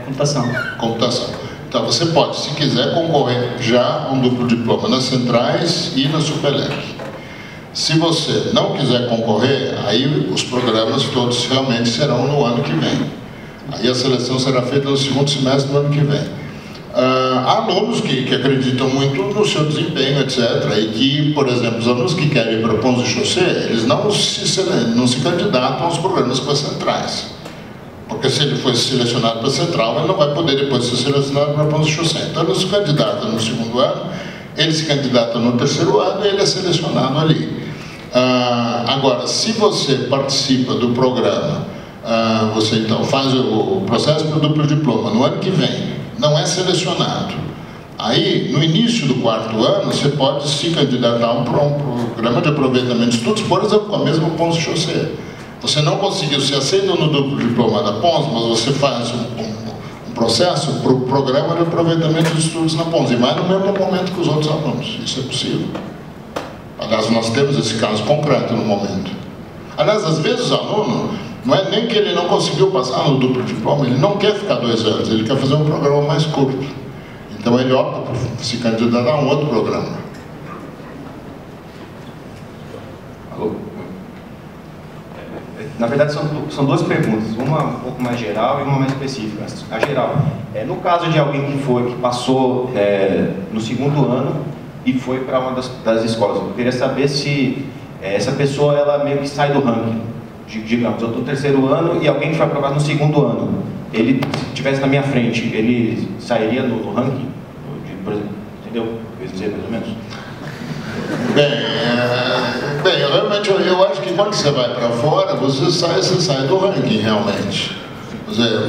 S3: Computação.
S1: Computação. Então você pode, se quiser, concorrer já a um duplo diploma nas centrais e na Supelec. Se você não quiser concorrer, aí os programas todos realmente serão no ano que vem. Aí a seleção será feita no 2º semestre do ano que vem. Há alunos que acreditam muito no seu desempenho, etc. E que, por exemplo, os alunos que querem ir para Ponts et Chaussées, eles não se candidatam aos programas para centrais. Porque se ele for selecionado para central, ele não vai poder depois ser selecionado para Ponts et Chaussées. Então ele se candidata no 2º ano, ele se candidata no 3º ano e ele é selecionado ali. Agora, se você participa do programa, você então faz o processo para o duplo diploma no ano que vem, não é selecionado. Aí, no início do 4º ano, você pode se candidatar a um programa de aproveitamento de estudos, por exemplo, com a mesma Ponts et Chaussées. Você não conseguiu ser aceito no duplo diploma da Ponts, mas você faz um processo para o programa de aproveitamento de estudos na Ponts, e vai no mesmo momento que os outros alunos. Isso é possível. Aliás, nós temos esse caso concreto no momento. Aliás, às vezes o aluno, não é nem que ele não conseguiu passar no duplo diploma, ele não quer ficar 2 anos, ele quer fazer um programa mais curto. Então ele opta por se candidatar a um outro programa.
S4: Alô? Na verdade são 2 perguntas, uma um pouco mais geral e uma mais específica. A geral, no caso de alguém que passou no 2º ano e foi para uma das escolas, eu queria saber se essa pessoa ela meio que sai do ranking. Digamos, eu estou no 3º ano e alguém que foi aprovado no 2º ano, ele, se estivesse na minha frente, ele sairia no ranking? Por exemplo, entendeu? Eu dizer mais ou menos.
S1: Bem, realmente eu acho que quando você vai para fora, você sai do ranking, realmente.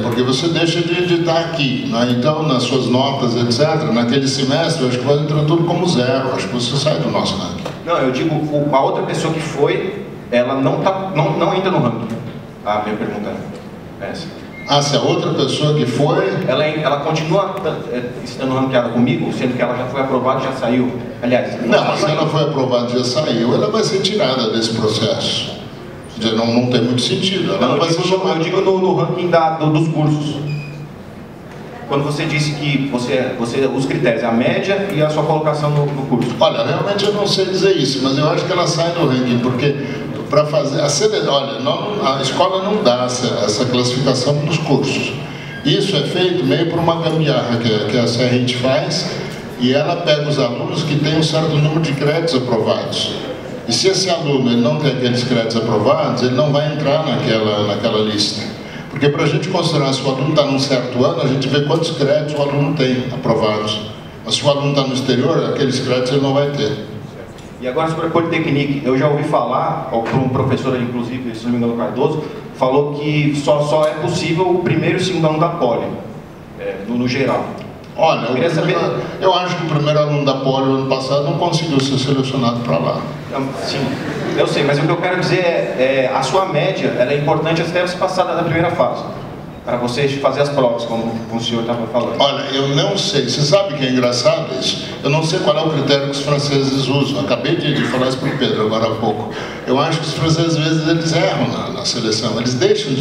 S1: Porque você deixa de estar aqui, né? Então, nas suas notas, etc., naquele semestre, eu acho que vai entrar tudo como 0, acho que você sai do nosso ranking.
S4: Não, eu digo, a outra pessoa que foi, ela não entra no ranking. A minha pergunta é essa.
S1: Se a outra pessoa que foi...
S4: Ela continua estando ranqueada comigo, sendo que ela já foi aprovada e já saiu. Aliás...
S1: Não, se ela foi aprovada e já saiu, ela vai ser tirada desse processo. Quer dizer, não tem muito sentido. Ela
S4: eu digo no ranking dos cursos. Quando você disse que os critérios, a média e a sua colocação no curso.
S1: Olha, realmente eu não sei dizer isso, mas eu acho que ela sai do ranking, porque para fazer olha, a escola não dá essa classificação nos cursos. Isso é feito meio por uma gambiarra que a CRT faz, e ela pega os alunos que têm um certo número de créditos aprovados. E se esse aluno ele não tem aqueles créditos aprovados, ele não vai entrar naquela lista. Porque para a gente considerar se o aluno está num certo ano, a gente vê quantos créditos o aluno tem aprovados. Mas se o aluno está no exterior, aqueles créditos ele não vai ter.
S4: E agora sobre a Politecnic, eu já ouvi falar, por um professor, inclusive, se não me engano, Cardoso, falou que só é possível o primeiro e o segundo ano da Poli, no geral.
S1: Olha, eu acho que o primeiro aluno da Poli, ano passado, não conseguiu ser selecionado para lá.
S4: Sim, eu sei, mas o que eu quero dizer é a sua média, ela é importante até você passar da primeira fase, para você fazer as provas, como o senhor estava falando.
S1: Olha, eu não sei, você sabe que é engraçado isso? Eu não sei qual é o critério que os franceses usam. Acabei de falar isso para o Pedro agora há pouco. Eu acho que os franceses, às vezes, eles erram na seleção. Eles deixam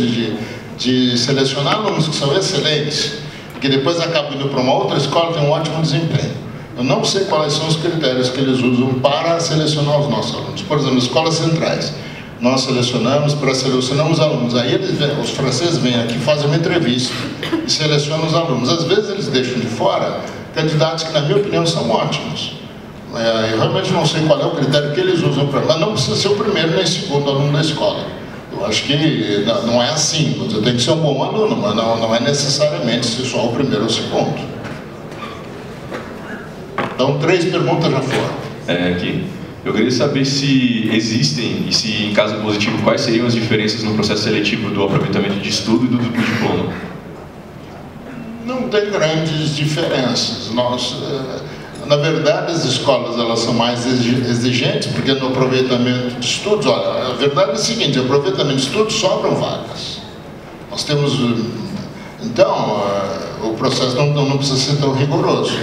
S1: de selecionar alunos que são excelentes, que depois acabam indo para uma outra escola e têm um ótimo desempenho. Eu não sei quais são os critérios que eles usam para selecionar os nossos alunos. Por exemplo, escolas centrais. Nós selecionamos os alunos. Aí os franceses vêm aqui, fazem uma entrevista e selecionam os alunos. Às vezes eles deixam de fora candidatos que, na minha opinião, são ótimos. Eu realmente não sei qual é o critério que eles usam para... Mas não precisa ser o primeiro nem o segundo aluno da escola. Eu acho que não é assim. Você tem que ser um bom aluno, mas não é necessariamente ser só o primeiro ou o segundo. Então, 3 perguntas já foram.
S5: Aqui. Eu queria saber se existem, e se em caso positivo, quais seriam as diferenças no processo seletivo do aproveitamento de estudo e do duplo diploma?
S1: Não tem grandes diferenças. Na verdade, as escolas elas são mais exigentes, porque no aproveitamento de estudos, olha, a verdade é a seguinte, no aproveitamento de estudos sobram vagas. Nós temos... Então, o processo não precisa ser tão rigoroso.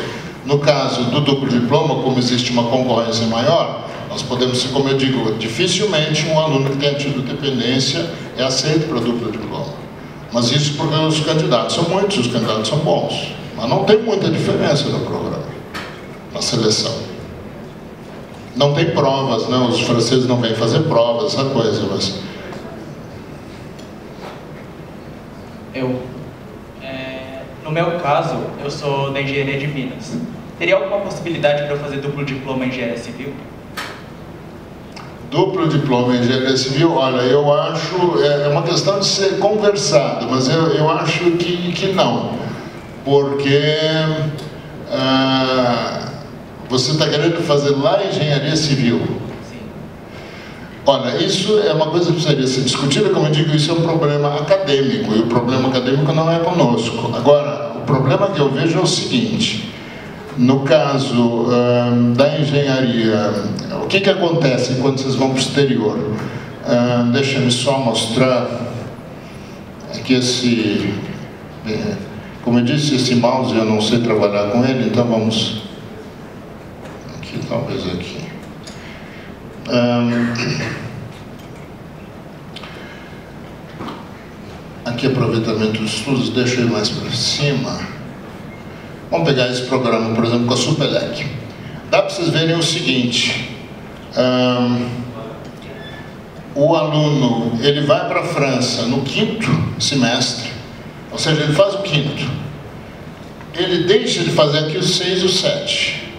S1: No caso do duplo diploma, como existe uma concorrência maior, nós podemos, como eu digo, dificilmente um aluno que tenha tido dependência é aceito para duplo diploma. Mas isso porque os candidatos são muitos, os candidatos são bons. Mas não tem muita diferença no programa, na seleção. Não tem provas, né? Os franceses não vêm fazer provas, essa coisa, mas...
S6: No meu caso, eu sou da engenharia de Minas. Teria alguma possibilidade para eu fazer duplo diploma em engenharia civil?
S1: Duplo diploma em engenharia civil, olha, eu acho, é uma questão de ser conversado, mas eu acho que não, porque você está querendo fazer lá engenharia civil.
S6: Sim.
S1: Olha, isso é uma coisa que precisaria ser discutida, como eu digo, isso é um problema acadêmico, e o problema acadêmico não é conosco. Agora, o problema que eu vejo é o seguinte, no caso da engenharia, o que acontece quando vocês vão para o exterior? Deixa-me só mostrar aqui como eu disse, esse mouse eu não sei trabalhar com ele, então vamos aqui, talvez aqui. Aqui aproveitamento dos estudos, deixa eu ir mais para cima. Vamos pegar esse programa, por exemplo, com a Supelec. Dá para vocês verem o seguinte, o aluno, ele vai para a França no 5º semestre, ou seja, ele faz o 5º. Ele deixa de fazer aqui o 6 e o 7.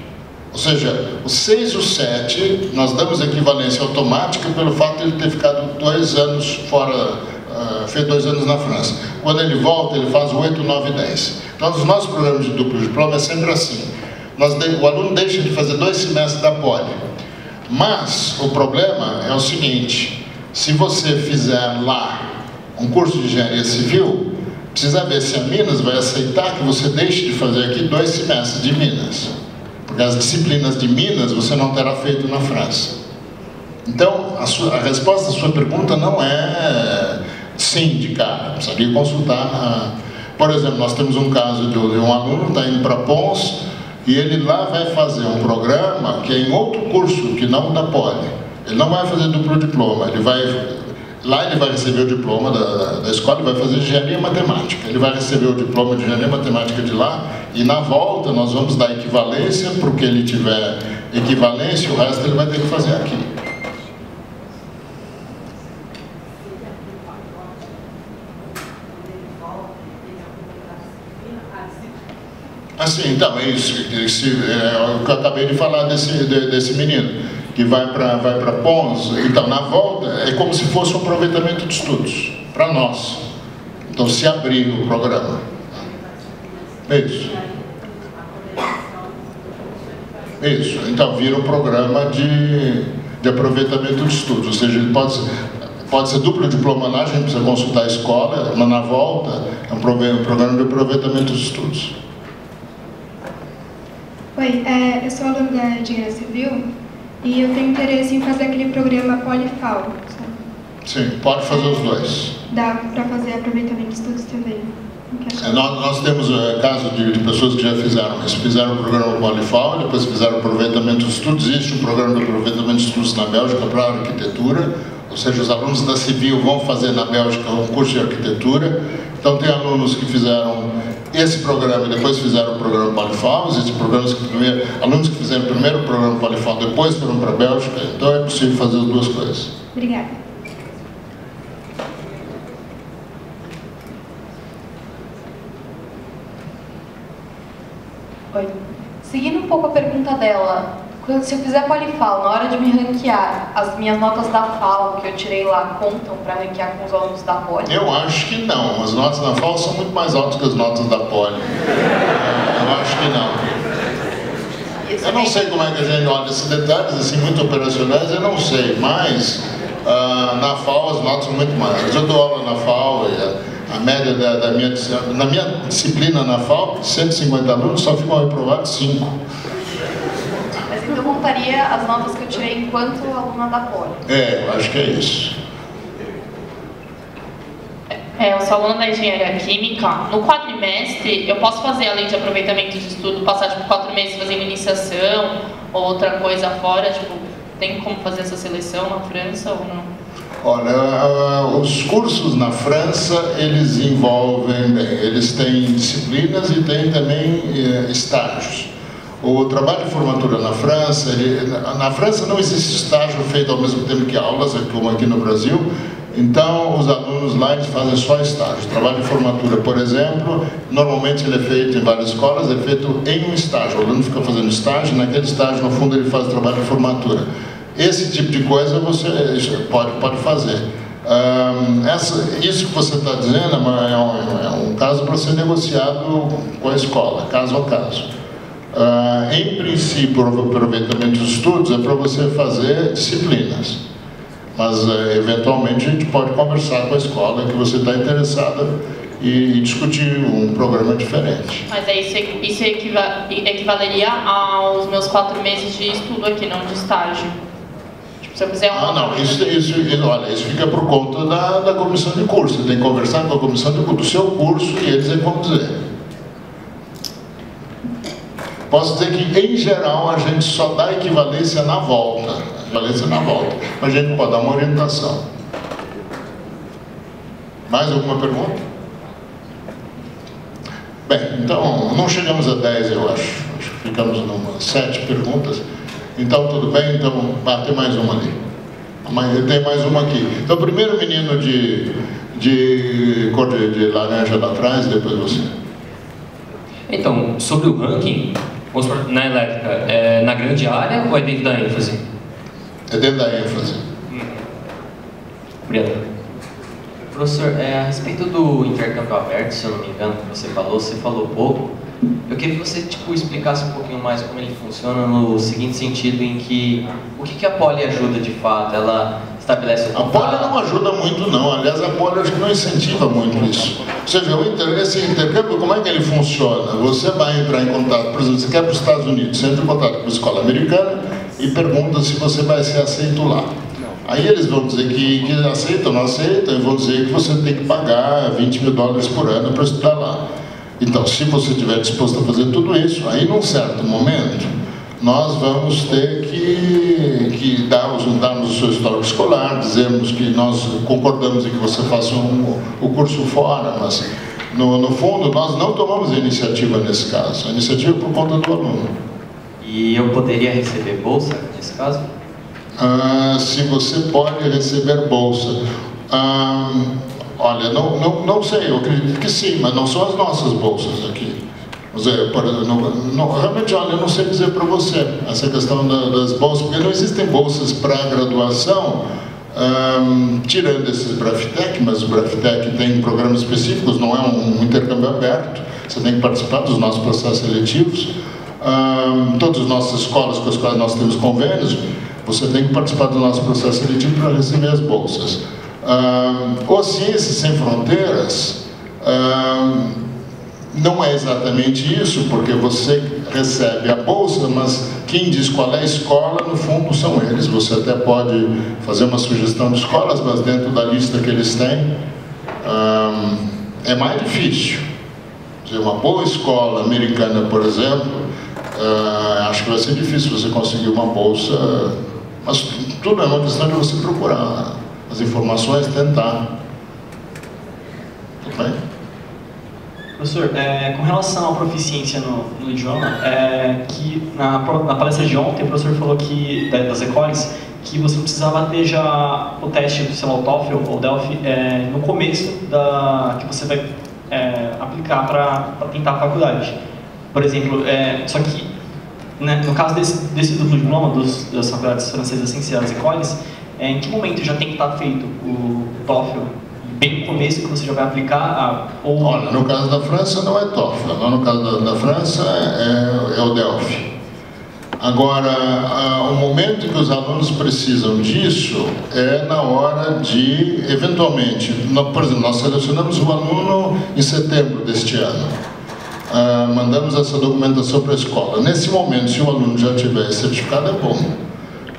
S1: Ou seja, o 6 e o 7, nós damos equivalência automática pelo fato de ele ter ficado 2 anos fora, feito 2 anos na França. Quando ele volta, ele faz 8, 9 e 10. Então, nos nossos programas de duplo diploma é sempre assim. O aluno deixa de fazer 2 semestres da Poli. Mas o problema é o seguinte, se você fizer lá um curso de engenharia civil, precisa ver se a Minas vai aceitar que você deixe de fazer aqui 2 semestres de Minas. Porque as disciplinas de Minas você não terá feito na França. Então, a resposta à sua pergunta não é sim de cara. Precisaria consultar. Por exemplo, nós temos um caso de um aluno que está indo para Pons e ele lá vai fazer um programa que é em outro curso, que não da Poli. Ele não vai fazer duplo diploma, lá ele vai receber o diploma da escola e vai fazer engenharia matemática. Ele vai receber o diploma de engenharia matemática de lá e na volta nós vamos dar equivalência, porque ele tiver equivalência, o resto ele vai ter que fazer aqui. Assim, então, é isso. É o que eu acabei de falar desse menino, que vai para Pons. Então, na volta, é como se fosse um aproveitamento de estudos, para nós. Então, se abrir o programa. É isso. Isso. Então, vira um programa de aproveitamento de estudos. Ou seja, ele pode ser duplo diploma lá, a gente precisa consultar a escola, mas na volta é um programa de aproveitamento de estudos.
S7: Oi, eu sou aluna da Engenharia Civil e eu tenho interesse em fazer aquele programa Polifal.
S1: Sim, pode fazer os dois.
S7: Dá para fazer aproveitamento de estudos também.
S1: Nós temos casos de pessoas que já fizeram isso. Fizeram o programa Polifal, depois fizeram aproveitamento de estudos. Existe um programa de aproveitamento de estudos na Bélgica para a arquitetura. Ou seja, os alunos da Civil vão fazer na Bélgica um curso de arquitetura. Então, tem alunos que fizeram esse programa e depois fizeram o programa Polifal. Existem alunos que fizeram primeiro o programa Polifal, depois foram para a Bélgica. Então, é possível fazer as duas coisas.
S7: Obrigada.
S8: Oi. Seguindo um pouco a pergunta dela, se eu fizer Polifal, na hora de me ranquear, as minhas notas da FAO que eu tirei lá contam para ranquear com os alunos da Poli?
S1: Eu acho que não. As notas da FAO são muito mais altas que as notas da Poli. Eu acho que não. Eu não sei como é que a gente olha esses detalhes assim, muito operacionais, eu não sei, mas na FAO as notas são muito mais. Eu dou aula na FAO e a média na minha disciplina na FAO, 150 alunos, só ficam reprovados 5.
S8: Mas então contaria as notas que eu tirei enquanto aluna da Poli?
S1: Eu acho que é isso.
S9: Eu sou aluna da Engenharia Química. No quadrimestre, eu posso fazer, além de aproveitamento de estudo, passar tipo 4 meses fazendo iniciação ou outra coisa fora? Tipo, tem como fazer essa seleção na França ou não?
S1: Olha, os cursos na França, eles envolvem, eles têm disciplinas e têm também estágios. O trabalho de formatura na França, na França não existe estágio feito ao mesmo tempo que aulas, como aqui no Brasil. Então, os alunos lá eles fazem só estágio. O trabalho de formatura, por exemplo, normalmente ele é feito em várias escolas, é feito em um estágio. O aluno fica fazendo estágio, naquele estágio, no fundo, ele faz o trabalho de formatura. Esse tipo de coisa você pode fazer. Isso que você está dizendo é um caso para ser negociado com a escola, caso a caso. Em princípio, o aproveitamento dos estudos é para você fazer disciplinas. Mas, eventualmente, a gente pode conversar com a escola que você está interessada e discutir um programa diferente.
S9: Mas aí isso equivaleria aos meus 4 meses de estudo aqui, não de estágio. Se eu fizer
S1: olha, isso fica por conta da comissão de curso. Você tem que conversar com a comissão do seu curso e eles vão dizer. Posso dizer que, em geral, a gente só dá equivalência na volta. Mas a gente pode dar uma orientação. Mais alguma pergunta? Bem, então, não chegamos a 10, eu acho. Acho que ficamos em 7 perguntas. Então, tudo bem? Então, tem mais uma ali. Tem mais uma aqui. Então, primeiro menino de cor de laranja lá atrás, depois você.
S10: Então, sobre o ranking, na elétrica, é na grande área ou é dentro da ênfase?
S1: É dentro da ênfase.
S10: Obrigado.
S11: Professor, a respeito do intercâmbio aberto, se eu não me engano, que você falou pouco. Eu queria que você explicasse um pouquinho mais como ele funciona no seguinte sentido, em que o que a Poli ajuda de fato? Ela estabelece o contato?
S1: A Poli não ajuda muito não, aliás a Poli acho que não incentiva muito isso. Você vê, esse intercâmbio, como é que ele funciona? Você vai entrar em contato, por exemplo, você quer para os Estados Unidos, você entra em contato com a escola americana e pergunta se você vai ser aceito lá. Aí eles vão dizer que aceitam ou não aceitam, e vão dizer que você tem que pagar $20 mil por ano para estudar lá. Então, se você estiver disposto a fazer tudo isso, aí num certo momento, nós vamos ter que darmos o seu histórico escolar, dizermos que nós concordamos em que você faça o curso fora, mas no fundo nós não tomamos a iniciativa nesse caso, a iniciativa é por conta do aluno.
S11: E eu poderia receber bolsa nesse caso?
S1: Se você pode receber bolsa. Olha, não sei, eu acredito que sim, mas não são as nossas bolsas aqui. Realmente, olha, eu não sei dizer para você essa questão das bolsas, porque não existem bolsas para graduação, tirando esses Braftec, mas o Braftec tem programas específicos, não é um intercâmbio aberto, você tem que participar dos nossos processos seletivos. Todas as nossas escolas com as quais nós temos convênios, você tem que participar do nosso processo seletivo para receber as bolsas. O Ciências Sem Fronteiras não é exatamente isso, porque você recebe a bolsa, mas quem diz qual é a escola, no fundo, são eles. Você até pode fazer uma sugestão de escolas, mas dentro da lista que eles têm, é mais difícil. Uma boa escola americana, por exemplo, acho que vai ser difícil você conseguir uma bolsa, mas tudo é uma questão de você procurar as informações, tentar. Tudo bem?
S3: Professor, com relação à proficiência no idioma, que na palestra de ontem o professor falou que, das ECOLES, que você precisava ter já o teste, sei lá, o TOEFL ou o Delphi, no começo que você vai aplicar para tentar a faculdade. Por exemplo, só que né, no caso desse duplo diploma das faculdades francesas essenciais, ECOLES, em que momento já tem que estar feito o TOEFL? Bem no começo que você já vai aplicar?
S1: Olha, no caso da França não é TOEFL, no caso da França é o Delphi. Agora, o momento em que os alunos precisam disso é na hora de, eventualmente, por exemplo, nós selecionamos o aluno em setembro deste ano. Mandamos essa documentação para a escola. Nesse momento, se o aluno já tiver certificado, é bom.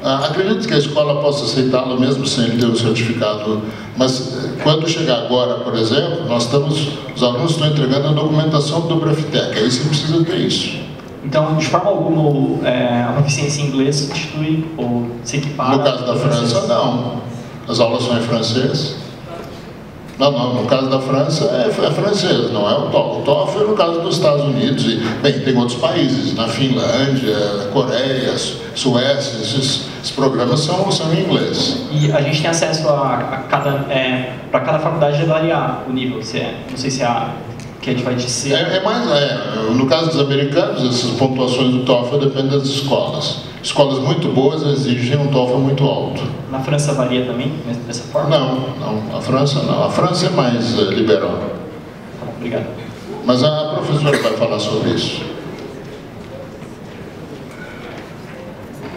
S1: Acredito que a escola possa aceitá-lo mesmo sem ele ter o certificado, mas quando chegar agora, por exemplo, os alunos estão entregando a documentação do Braftec, aí você precisa ter isso.
S3: Então, de forma alguma, a proficiência em inglês substitui ou se equipara?
S1: No caso da França, não. As aulas são em francês. Não, no caso da França é francês, não é o TOEFL. O TOEFL é no caso dos Estados Unidos e, bem, tem outros países, na Finlândia, Coreia, Suécia, esses programas são em inglês.
S3: E a gente tem acesso para cada faculdade variar o nível, não sei se que a gente vai dizer.
S1: No caso dos americanos, essas pontuações do TOEFL dependem das escolas. Escolas muito boas exigem um TOEFL muito alto.
S3: Na França varia também, dessa forma?
S1: Não, a França não. A França é mais liberal.
S3: Obrigado.
S1: Mas a professora vai falar sobre isso.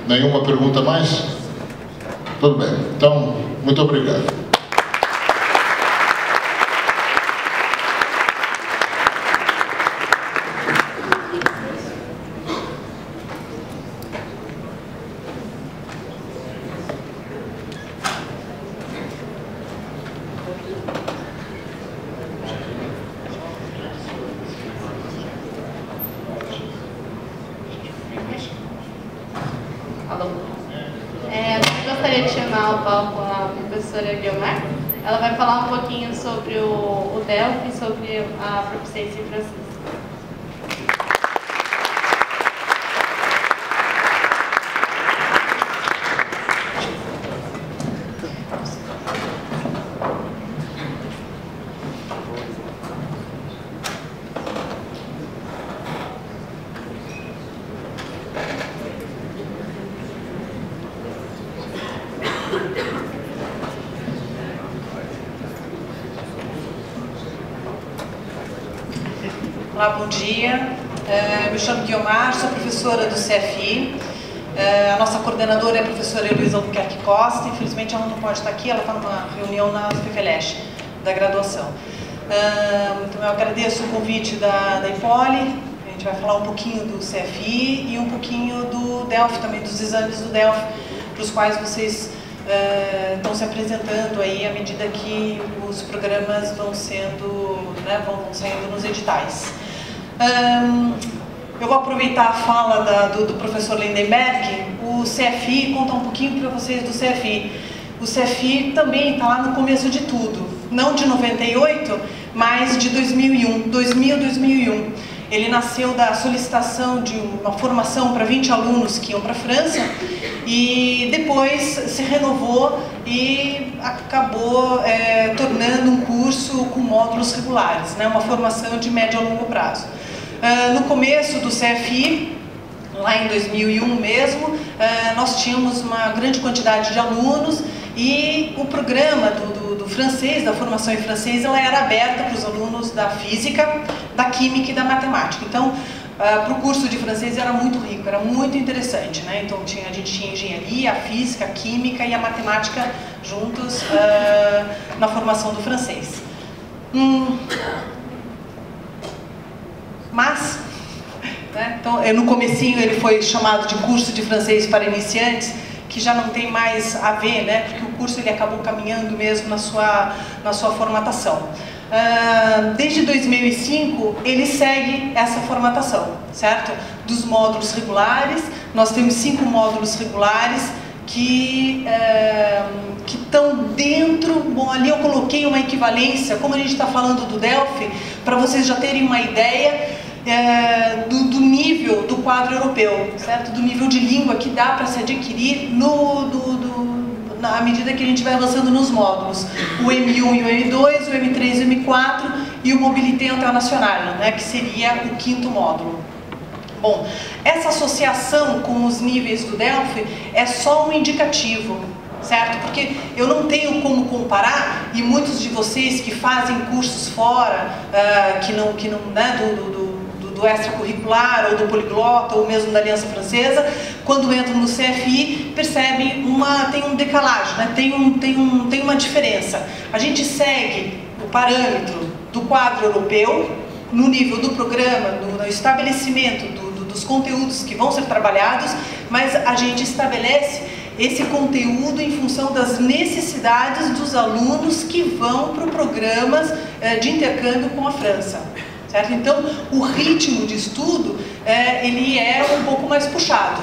S1: Nenhuma pergunta mais? Tudo bem. Então, muito obrigado.
S8: Eu gostaria de chamar ao palco a professora Guilmar. Ela vai falar um pouquinho sobre o Delphi e sobre a proficiência em francês.
S12: Olá, bom dia. Me chamo Guilmar, sou professora do CFI. A nossa coordenadora é a professora Heloísa Albuquerque Costa. Infelizmente ela não pode estar aqui, ela está numa reunião na FEFELESH, da graduação. Então eu agradeço o convite da Ipoli. A gente vai falar um pouquinho do CFI e um pouquinho do Delphi, também dos exames do Delphi, para os quais vocês estão se apresentando aí à medida que os programas vão sendo, vão saindo nos editais. Eu vou aproveitar a fala do professor Lindenberg. O CFI, contar um pouquinho para vocês do CFI. O CFI também está lá no começo de tudo, não de 98, mas de 2001, 2001. Ele nasceu da solicitação de uma formação para 20 alunos que iam para a França e depois se renovou e acabou tornando um curso com módulos regulares, uma formação de médio a longo prazo. no começo do CFI, lá em 2001 mesmo, nós tínhamos uma grande quantidade de alunos e o programa do francês, da formação em francês, ela era aberta para os alunos da física, da química e da matemática. Então, para o curso de francês era muito rico, era muito interessante, né? Então a gente tinha engenharia, a física, a química e a matemática juntos na formação do francês. Mas, né? Então, no comecinho ele foi chamado de curso de francês para iniciantes, que já não tem mais a ver, né? Porque o curso ele acabou caminhando mesmo na sua formatação. Desde 2005 ele segue essa formatação, certo? Dos módulos regulares, nós temos 5 módulos regulares que estão dentro. Bom, ali eu coloquei uma equivalência, como a gente está falando do Delphi, para vocês já terem uma ideia do nível do quadro europeu, certo? Do nível de língua que dá para se adquirir à medida que a gente vai avançando nos módulos. O M1 e o M2, o M3 e o M4 e o Mobilité International, né, que seria o 5º módulo. Bom, essa associação com os níveis do Delphi é só um indicativo, certo? Porque eu não tenho como comparar, e muitos de vocês que fazem cursos fora, que não né, do extracurricular, ou do poliglota, ou mesmo da Aliança Francesa, quando entram no CFI, percebem tem um decalagem, né? tem uma diferença. A gente segue o parâmetro do quadro europeu, no nível do programa, no estabelecimento dos conteúdos que vão ser trabalhados, mas a gente estabelece esse conteúdo em função das necessidades dos alunos que vão para programas de intercâmbio com a França. Certo? Então, o ritmo de estudo, ele é um pouco mais puxado,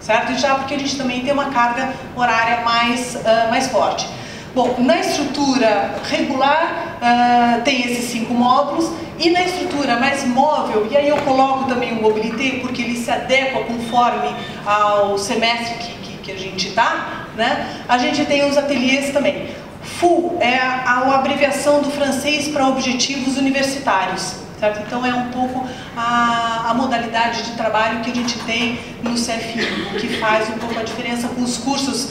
S12: certo? Já porque a gente também tem uma carga horária mais forte. Bom, na estrutura regular, tem esses 5 módulos, e na estrutura mais móvel, e aí eu coloco também o Mobilité, porque ele se adequa conforme ao semestre que a gente está, né? A gente tem os ateliês também. FU é a abreviação do francês para objetivos universitários. Certo? Então é um pouco a modalidade de trabalho que a gente tem no CFI, o que faz um pouco a diferença com os cursos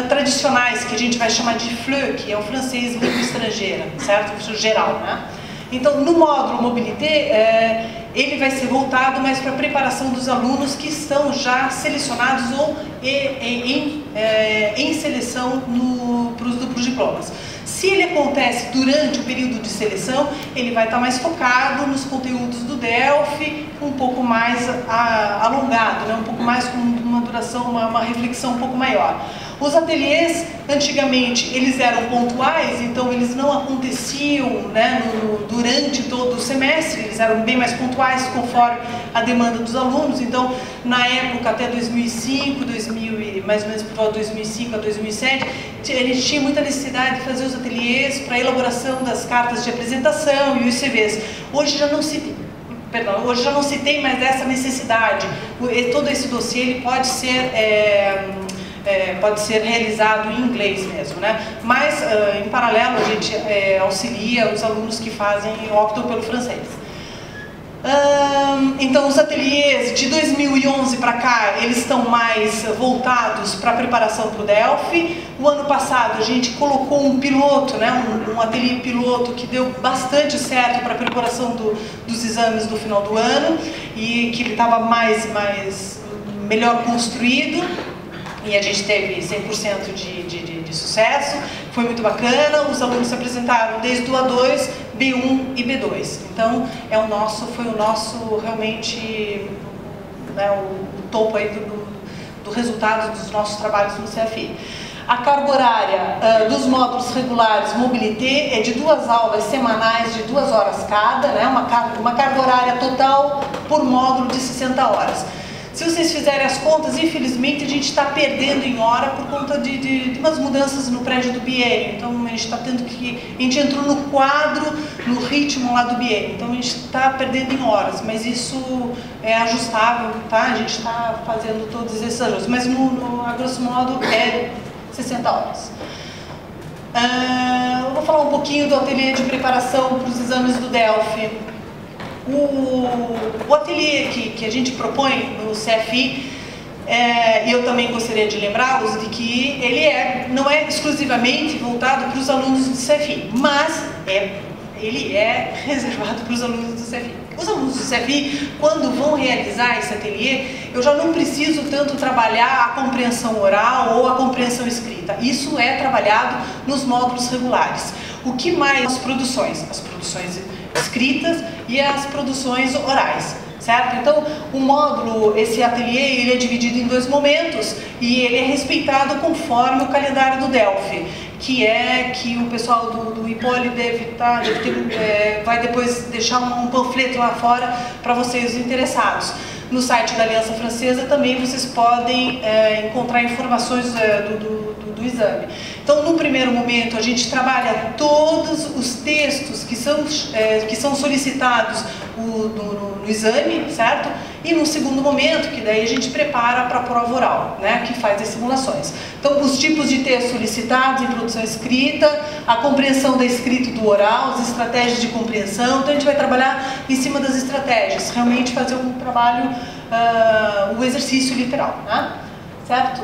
S12: tradicionais, que a gente vai chamar de FLE, que é o francês língua estrangeira, certo? Geral, né? Então, no módulo Mobilité, ele vai ser voltado mais para a preparação dos alunos que estão já selecionados ou em seleção para os duplos diplomas. Se ele acontece durante o período de seleção, ele vai estar mais focado nos conteúdos do Delphi, um pouco mais alongado, né? Um pouco mais com uma duração, uma reflexão um pouco maior. Os ateliês, antigamente, eles eram pontuais, então eles não aconteciam, né, durante todo o semestre, eles eram bem mais pontuais conforme a demanda dos alunos. Então, na época, até 2005, mais ou menos por volta de 2005 a 2007, eles tinham muita necessidade de fazer os ateliês para a elaboração das cartas de apresentação e os CVs. Hoje já não se tem mais essa necessidade. Todo esse dossiê ele pode ser realizado em inglês mesmo, né? Mas, em paralelo, a gente auxilia os alunos que optam pelo francês. Então, os ateliês de 2011 para cá, eles estão mais voltados para a preparação para o Delphi. O ano passado, a gente colocou um piloto, né? um ateliê piloto que deu bastante certo para a preparação dos exames do final do ano, e que ele estava melhor construído. E a gente teve 100% de sucesso, foi muito bacana, os alunos se apresentaram desde o A2, B1 e B2. Então, foi o nosso realmente, né, o topo aí do resultado dos nossos trabalhos no CFI. A carga horária dos módulos regulares Mobilité é de 2 aulas semanais de 2 horas cada, né, uma carga horária total por módulo de 60 horas. Se vocês fizerem as contas, infelizmente a gente está perdendo em hora por conta de umas mudanças no prédio do biênio. Então a gente está tendo a gente entrou no quadro, no ritmo lá do biênio. Então a gente está perdendo em horas, mas isso é ajustável, tá? A gente está fazendo todos esses ajustes, mas a grosso modo é 60 horas. Eu vou falar um pouquinho do ateliê de preparação para os exames do Delphi. O ateliê que a gente propõe no CFI, eu também gostaria de lembrá-los de que ele não é exclusivamente voltado para os alunos do CFI, mas ele é reservado para os alunos do CFI. Os alunos do CFI, quando vão realizar esse ateliê, eu já não preciso tanto trabalhar a compreensão oral ou a compreensão escrita. Isso é trabalhado nos módulos regulares. O que mais? As produções escritas e as produções orais, certo? Então, o módulo, esse ateliê, ele é dividido em 2 momentos e ele é respeitado conforme o calendário do Delphi, que o pessoal do IPOLI vai depois deixar um panfleto lá fora para vocês interessados. No site da Aliança Francesa também vocês podem encontrar informações do exame. Então, no primeiro momento, a gente trabalha todos os textos que são solicitados no exame, certo? E no segundo momento, que daí a gente prepara para a prova oral, né, que faz as simulações. Então, os tipos de texto solicitados em produção escrita, a compreensão da escrita e do oral, as estratégias de compreensão. Então, a gente vai trabalhar em cima das estratégias, realmente fazer um trabalho, o exercício literal, né? Certo?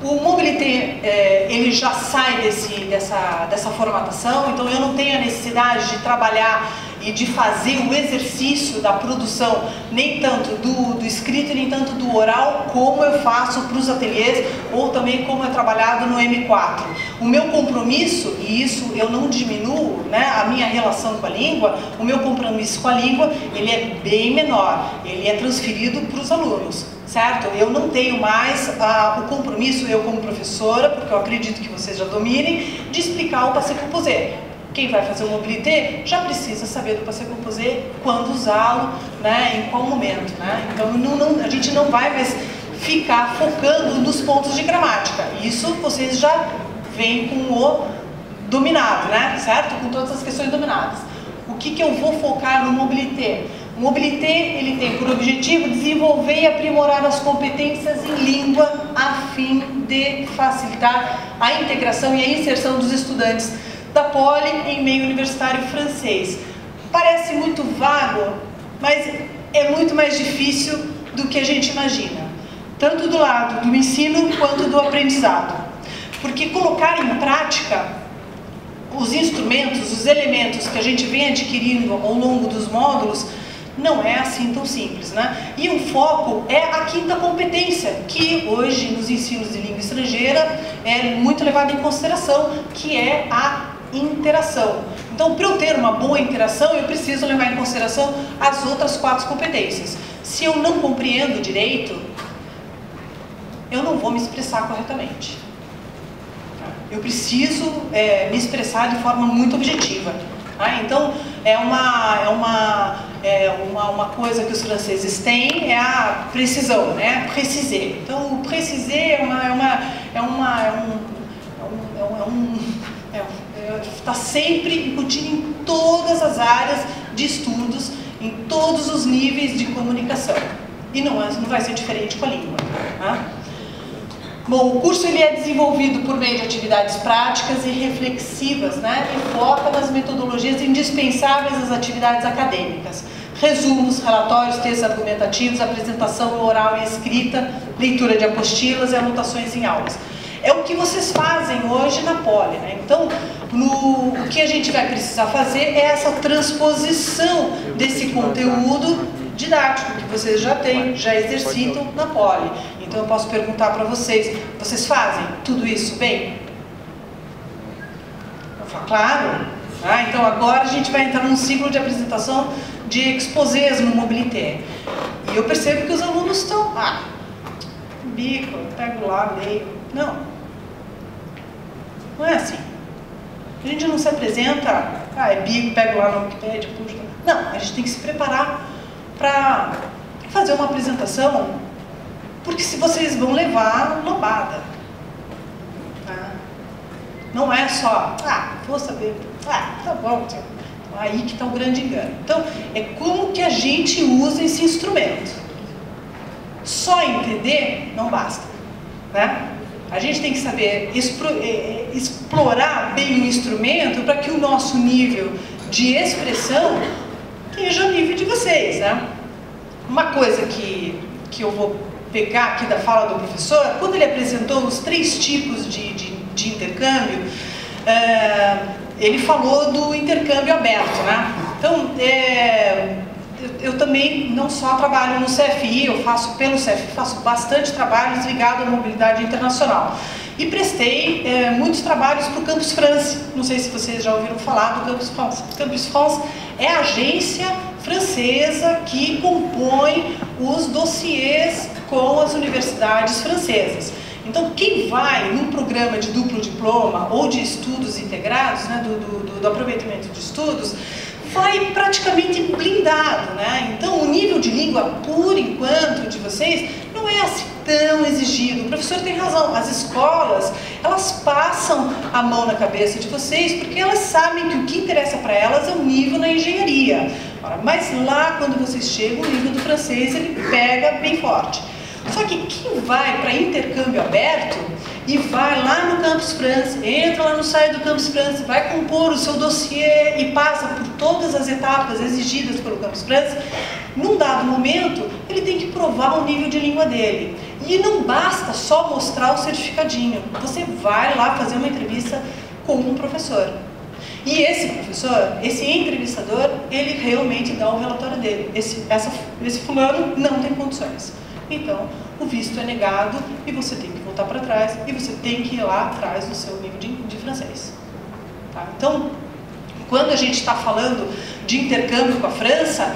S12: O Mobilité, ele já sai dessa formatação, então eu não tenho a necessidade de trabalhar e de fazer o exercício da produção, nem tanto do escrito, nem tanto do oral, como eu faço para os ateliês, ou também como é trabalhado no M4. O meu compromisso, e isso eu não diminuo, né, a minha relação com a língua, o meu compromisso com a língua, ele é bem menor, ele é transferido para os alunos. Certo? Eu não tenho mais o compromisso, eu como professora, porque eu acredito que vocês já dominem, de explicar o passé composé. Quem vai fazer o Mobilité já precisa saber do passé composé, quando usá-lo, né, em qual momento. Né? Então a gente não vai mais ficar focando nos pontos de gramática. Isso vocês já vêm com o dominado, né? Certo? Com todas as questões dominadas. O que eu vou focar no Mobilité? O Mobilité, ele tem por objetivo desenvolver e aprimorar as competências em língua a fim de facilitar a integração e a inserção dos estudantes da Poli em meio universitário francês. Parece muito vago, mas é muito mais difícil do que a gente imagina, tanto do lado do ensino quanto do aprendizado. Porque colocar em prática os instrumentos, os elementos que a gente vem adquirindo ao longo dos módulos, não é assim tão simples, né? E um foco é a 5ª competência, que hoje nos ensinos de língua estrangeira é muito levada em consideração, que é a interação. Então, para eu ter uma boa interação, eu preciso levar em consideração as outras 4 competências. Se eu não compreendo direito, eu não vou me expressar corretamente. Eu preciso me expressar de forma muito objetiva. Então, uma coisa que os franceses têm é a precisão, né? Préciser. Então, o préciser está sempre incutido em todas as áreas de estudos, em todos os níveis de comunicação. E não vai ser diferente com a língua. Tá? Bom, o curso ele é desenvolvido por meio de atividades práticas e reflexivas, né? E foca nas metodologias indispensáveis às atividades acadêmicas. Resumos, relatórios, textos argumentativos, apresentação oral e escrita, leitura de apostilas e anotações em aulas. É o que vocês fazem hoje na Poli, né? Então, o que a gente vai precisar fazer é essa transposição desse conteúdo didático que vocês já têm, já exercitam na Poli. Então eu posso perguntar para vocês, vocês fazem tudo isso bem? Eu falo, claro. Então agora a gente vai entrar num ciclo de apresentação de exposés no Mobilité. E eu percebo que os alunos estão, bico, pego lá, leio. Não. Não é assim. A gente não se apresenta, é bico, pego lá no Wikipedia, puxa. Não, a gente tem que se preparar para fazer uma apresentação, porque se vocês vão levar lobada. Tá? Não é só, vou saber, tá bom, aí que está o grande engano. Então, é como que a gente usa esse instrumento. Só entender não basta, né? A gente tem que saber explorar bem o instrumento para que o nosso nível de expressão esteja ao nível de vocês, né? Uma coisa que eu vou pegar aqui da fala do professor, quando ele apresentou os 3 tipos de intercâmbio, ele falou do intercâmbio aberto, né? Então, eu também não só trabalho no CFI, eu faço pelo CFI, faço bastante trabalhos ligados à mobilidade internacional. E prestei muitos trabalhos para o Campus France. Não sei se vocês já ouviram falar do Campus France. O Campus France é a agência francesa que compõe os dossiês com as universidades francesas. Então, quem vai num programa de duplo diploma ou de estudos integrados, né, do aproveitamento de estudos, vai praticamente blindado, né? Então, o nível de língua, por enquanto, de vocês, não é assim tão exigido. O professor tem razão, as escolas, elas passam a mão na cabeça de vocês, porque elas sabem que o que interessa para elas é o nível na engenharia. Mas lá, quando vocês chegam, o nível do francês, ele pega bem forte. Só que quem vai para intercâmbio aberto e vai lá no Campus France, entra lá no site do Campus France, vai compor o seu dossiê e passa por todas as etapas exigidas pelo Campus France, num dado momento, ele tem que provar o nível de língua dele. E não basta só mostrar o certificadinho, você vai lá fazer uma entrevista com um professor. E esse professor, esse entrevistador, ele realmente dá o relatório dele. Esse fulano não tem condições. Então, o visto é negado e você tem que voltar para trás e você tem que ir lá atrás do seu nível de francês. Tá? Então, quando a gente está falando de intercâmbio com a França,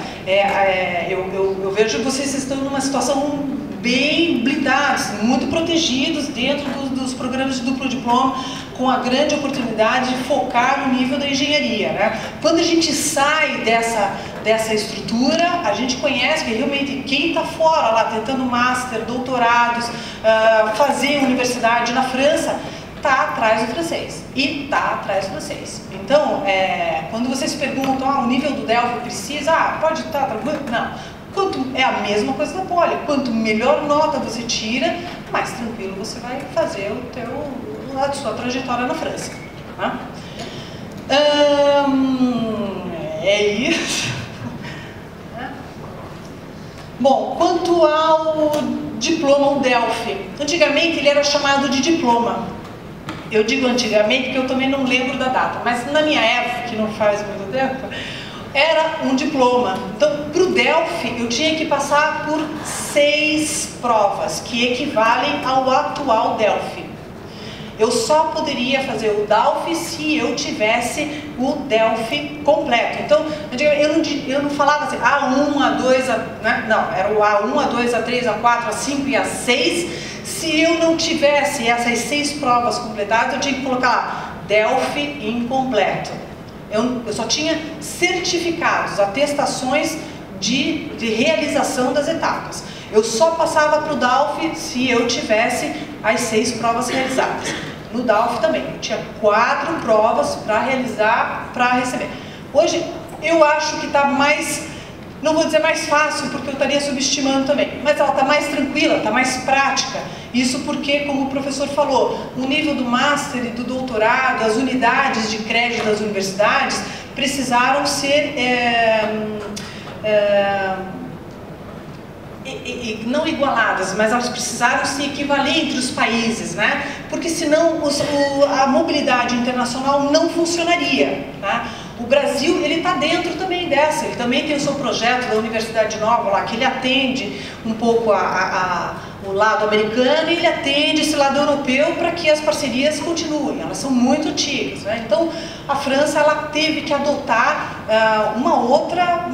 S12: eu vejo que vocês estão numa situação bem blindados, muito protegidos dentro dos programas de duplo diploma, com a grande oportunidade de focar no nível da engenharia, né? Quando a gente sai dessa estrutura, a gente conhece que realmente quem está fora lá, tentando master, doutorados, fazer universidade na França, está atrás do francês, e está atrás do francês. Então, quando vocês perguntam, o nível do Delphi precisa, pode estar tranquilo? Não. É a mesma coisa da Poli. Quanto melhor nota você tira, mais tranquilo você vai fazer a sua trajetória na França. Tá? É isso. Bom, quanto ao diploma Delphi, antigamente ele era chamado de diploma. Eu digo antigamente porque eu também não lembro da data, mas na minha época, que não faz muito tempo, era um diploma. Então, para o Delphi, eu tinha que passar por 6 provas, que equivalem ao atual Delphi. Eu só poderia fazer o Delphi se eu tivesse o Delphi completo. Então, eu não falava assim, A1, A2, né? Não, era o A1, A2, A3, A4, A5 e A6. Se eu não tivesse essas 6 provas completadas, eu tinha que colocar lá, Delphi incompleto. Eu só tinha certificados, atestações de realização das etapas. Eu só passava para o Delphi se eu tivesse as 6 provas realizadas. No Delphi também, eu tinha 4 provas para realizar, para receber. Hoje, eu acho que está mais, não vou dizer mais fácil, porque eu estaria subestimando também, mas ela está mais tranquila, está mais prática. Isso porque, como o professor falou, o nível do Master e do doutorado, as unidades de crédito das universidades precisaram ser não igualadas, mas elas precisaram se equivaler entre os países, né? Porque senão a mobilidade internacional não funcionaria, tá? O Brasil, ele está dentro também dessa, ele também tem o seu projeto da Universidade Nova lá, que ele atende um pouco o lado americano e ele atende esse lado europeu para que as parcerias continuem, elas são muito antigas, né? Então, a França, ela teve que adotar uma outra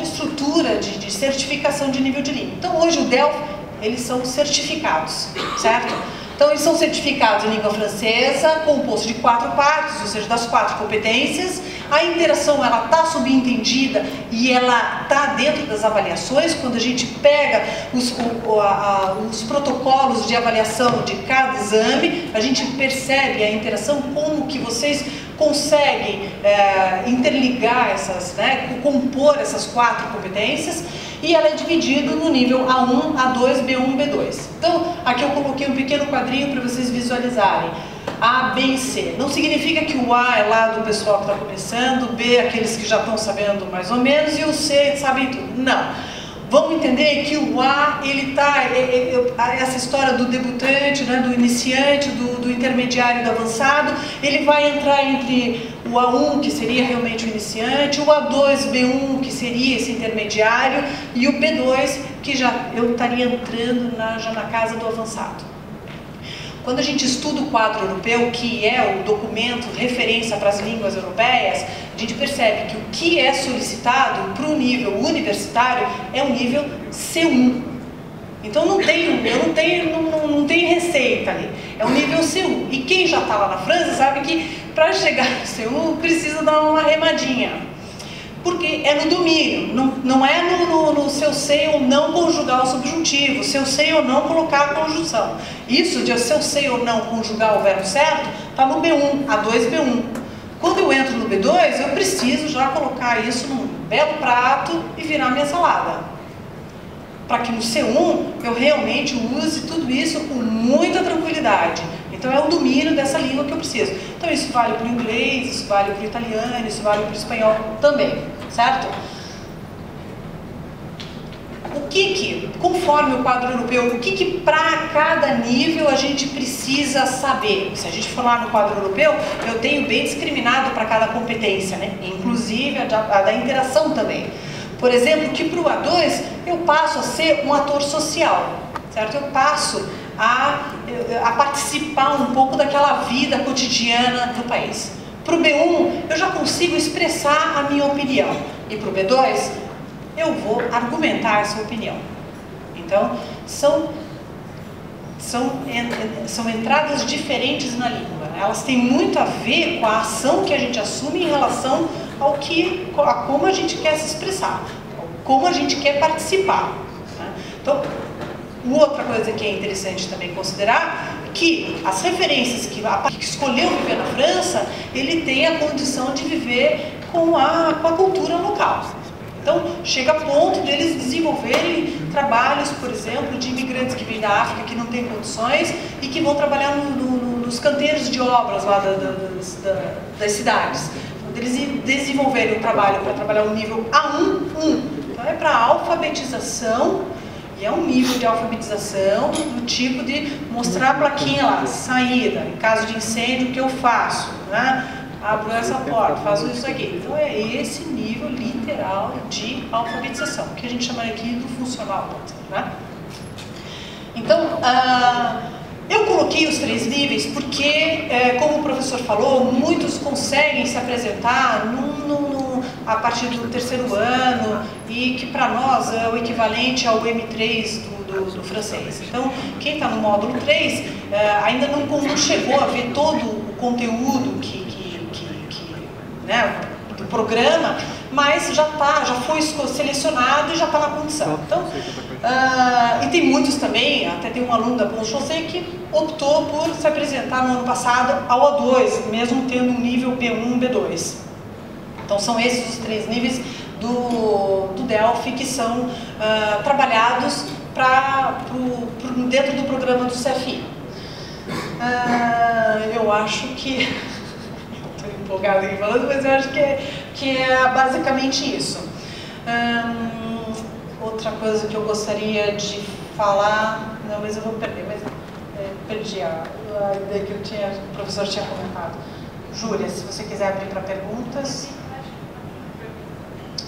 S12: estrutura de certificação de nível de língua. Então, hoje o Delphi, eles são certificados, certo? Então, eles são certificados em língua francesa, composto de 4 partes, ou seja, das 4 competências. A interação, ela está subentendida e ela está dentro das avaliações. Quando a gente pega os protocolos de avaliação de cada exame, a gente percebe a interação, como que vocês conseguem interligar essas, né, compor essas 4 competências. E ela é dividida no nível A1, A2, B1, B2. Então, aqui eu coloquei um pequeno quadrinho para vocês visualizarem. A, B e C. Não significa que o A é lá do pessoal que está começando, o B é aqueles que já estão sabendo mais ou menos, e o C sabem tudo. Não. Vamos entender que o A, ele está, essa história do debutante, né, do iniciante, do intermediário e do avançado, ele vai entrar entre o A1, que seria realmente o iniciante, o A2, B1, que seria esse intermediário, e o B2, que já eu estaria entrando já na casa do avançado. Quando a gente estuda o quadro europeu, que é o documento referência para as línguas europeias, a gente percebe que o que é solicitado para o nível universitário é o nível C1. Então não tem receita ali, é o nível C1. E quem já está lá na França sabe que para chegar no C1 precisa dar uma remadinha. Porque é no domínio, não é no seu sei ou não conjugar o subjuntivo, seu sei ou não colocar a conjunção. Isso de seu sei ou não conjugar o verbo certo, está no B1, A2, B1. Quando eu entro no B2, eu preciso já colocar isso num belo prato e virar minha salada. Para que no C1 eu realmente use tudo isso com muita tranquilidade. Então é o domínio dessa língua que eu preciso. Então isso vale para o inglês, isso vale para o italiano, isso vale para o espanhol também, certo? O que, conforme o quadro europeu, o que para cada nível a gente precisa saber? Se a gente for lá no quadro europeu, eu tenho bem discriminado para cada competência, né? Inclusive a da interação também. Por exemplo, que para o A2 eu passo a ser um ator social, certo? Eu passo a participar um pouco daquela vida cotidiana do país. Para o B1, eu já consigo expressar a minha opinião. E para o B2, eu vou argumentar essa opinião. Então, são entradas diferentes na língua. Elas têm muito a ver com a ação que a gente assume em relação a como a gente quer se expressar, como a gente quer participar. Né? Então, outra coisa que é interessante também considerar é que as referências que escolheu viver na França, ele tem a condição de viver com a cultura local. Então, chega a ponto de eles desenvolverem trabalhos, por exemplo, de imigrantes que vêm da África, que não têm condições e que vão trabalhar nos canteiros de obras lá das cidades. Eles desenvolverem um trabalho para trabalhar o nível A1. Então, é para alfabetização, e é um nível de alfabetização do tipo de mostrar a plaquinha lá, saída, em caso de incêndio, o que eu faço, né? Abro essa porta, faço isso aqui. Então é esse nível literal de alfabetização, que a gente chama aqui do funcional, né? Então, eu coloquei os 3 níveis porque, como o professor falou, muitos conseguem se apresentar a partir do 3º ano e que para nós é o equivalente ao M3 do francês. Então, quem está no módulo 3 ainda não chegou a ver todo o conteúdo né, do programa, mas já foi selecionado e já está na condição. Então, e tem muitos também, até tem um aluno da Pont José que optou por se apresentar no ano passado ao A2, mesmo tendo um nível B1, B2. Então são esses os 3 níveis do Delphi que são trabalhados dentro do programa do CFI. Eu acho que... empolgada aqui falando, mas eu acho que é basicamente isso. Outra coisa que eu gostaria de falar, não, mas eu vou perder, mas perdi a ideia que o professor tinha comentado. Júlia, se você quiser abrir para perguntas.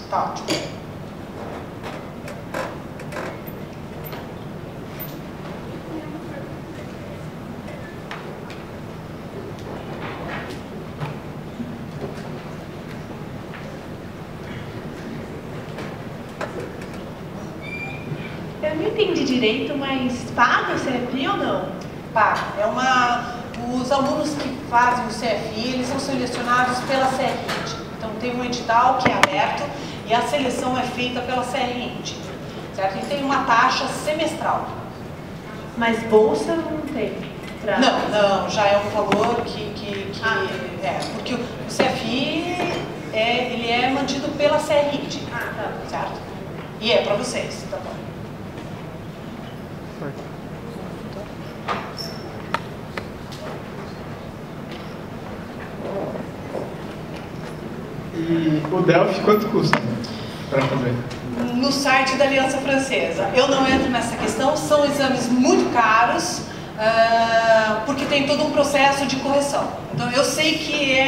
S12: Tá ótimo.
S13: Eu não entendi direito, mas paga o CFI ou não?
S12: Paga. Os alunos que fazem o CFI, eles são selecionados pela CRINT. Então tem um edital que é aberto e a seleção é feita pela CRINT. Certo? E tem uma taxa semestral.
S13: Mas bolsa não tem?
S12: Não, já é um valor porque o CFI ele é mantido pela CRINT.
S13: Tá.
S12: Certo? E é para vocês, tá bom?
S14: E o Delphi, quanto custa para fazer?
S12: No site da Aliança Francesa. Eu não entro nessa questão, são exames muito caros, porque tem todo um processo de correção. Então eu sei que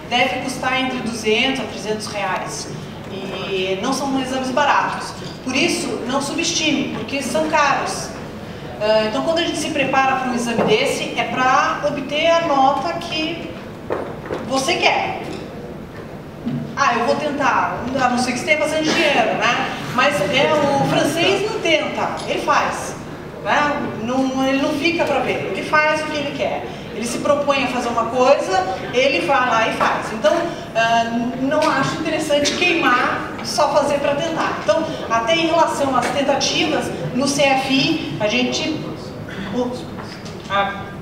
S12: deve custar entre 200 a 300 reais. E não são exames baratos. Por isso, não subestime, porque são caros. Então quando a gente se prepara para um exame desse, é para obter a nota que você quer. Eu vou tentar, a não ser que você tenha bastante dinheiro, né? Mas o francês não tenta, ele faz. Né? Ele não fica para ver, ele faz o que ele quer. Ele se propõe a fazer uma coisa, ele vai lá e faz. Então, não acho interessante queimar só fazer para tentar. Então, até em relação às tentativas, no CFI, a gente...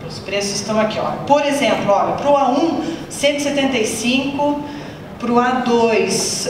S12: os preços estão aqui, ó. Por exemplo, olha, para o A1, 175... para o A2,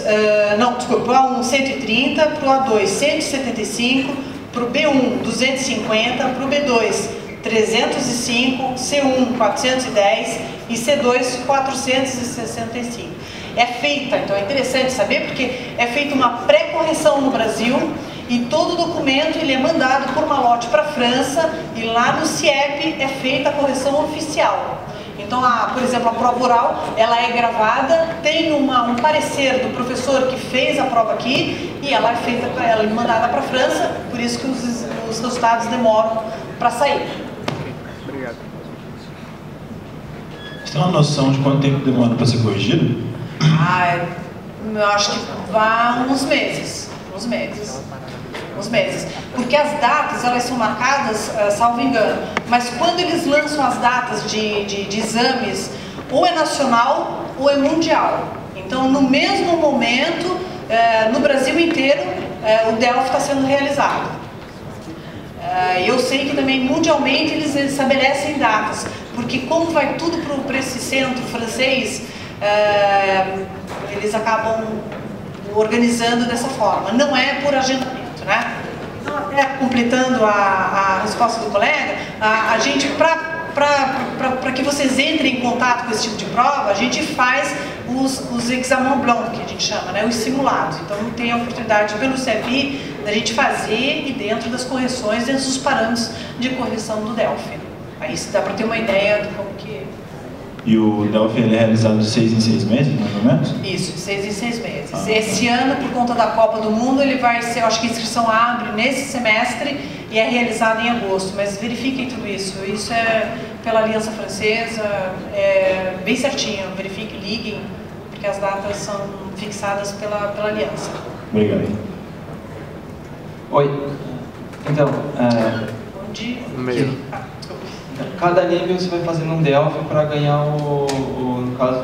S12: para o A1 130, para o A2 175, para o B1 250, para o B2 305, C1 410 e C2 465. É feita, então é interessante saber, porque é feita uma pré-correção no Brasil e todo documento ele é mandado por malote para a França e lá no CIEP é feita a correção oficial. Então, por exemplo, a prova oral, ela é gravada, tem um parecer do professor que fez a prova aqui e ela é feita, ela é mandada para a França, por isso que os resultados demoram para sair.
S14: Obrigado.
S15: Você tem uma noção de quanto tempo demora para ser corrigido?
S12: Eu acho que vai uns meses. Porque as datas, elas são marcadas, salvo engano, mas quando eles lançam as datas de exames, ou é nacional ou é mundial. Então, no mesmo momento, no Brasil inteiro, o Delphi está sendo realizado. Eu sei que também, mundialmente, eles estabelecem datas, porque como vai tudo para esse centro francês, eles acabam organizando dessa forma. Não é por agendamento, né? Então, até completando a resposta do colega, a gente, para que vocês entrem em contato com esse tipo de prova, a gente faz os examens blancs, que a gente chama, né? Os simulados. Então, tem a oportunidade pelo CFI da gente fazer e dentro das correções, dentro dos parâmetros de correção do Delphi. Aí dá para ter uma ideia de como que...
S15: E o Delphi ele é realizado de 6 em 6 meses, mais ou menos?
S12: Isso, de 6 em 6 meses. Esse ano, por conta da Copa do Mundo, ele vai ser, eu acho que a inscrição abre nesse semestre e é realizado em agosto. Mas verifiquem tudo isso. Isso é pela Aliança Francesa, é bem certinho. Verifiquem, liguem, porque as datas são fixadas pela Aliança.
S15: Obrigado.
S16: Oi. Então,
S12: Bom dia.
S16: No meio. Cada nível você vai fazendo um Delphi para ganhar no caso,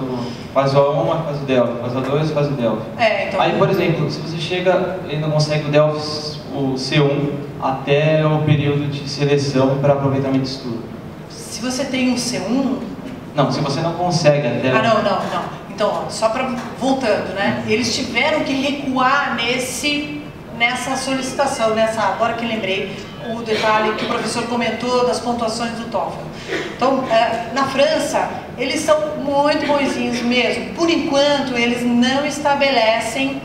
S16: faz o A1, faz o Delphi, faz o A2, faz o Delphi.
S12: Então...
S16: Aí, por exemplo, se você chega e não consegue o Delphi, o C1, até o período de seleção para aproveitamento de estudo.
S12: Se você tem um C1...
S16: Não, se você não consegue até...
S12: não. Então, ó, só para voltando, né? Eles tiveram que recuar nessa solicitação, agora que lembrei o detalhe que o professor comentou das pontuações do TOEFL. Então, na França, eles são muito bonzinhos mesmo. Por enquanto, eles não estabelecem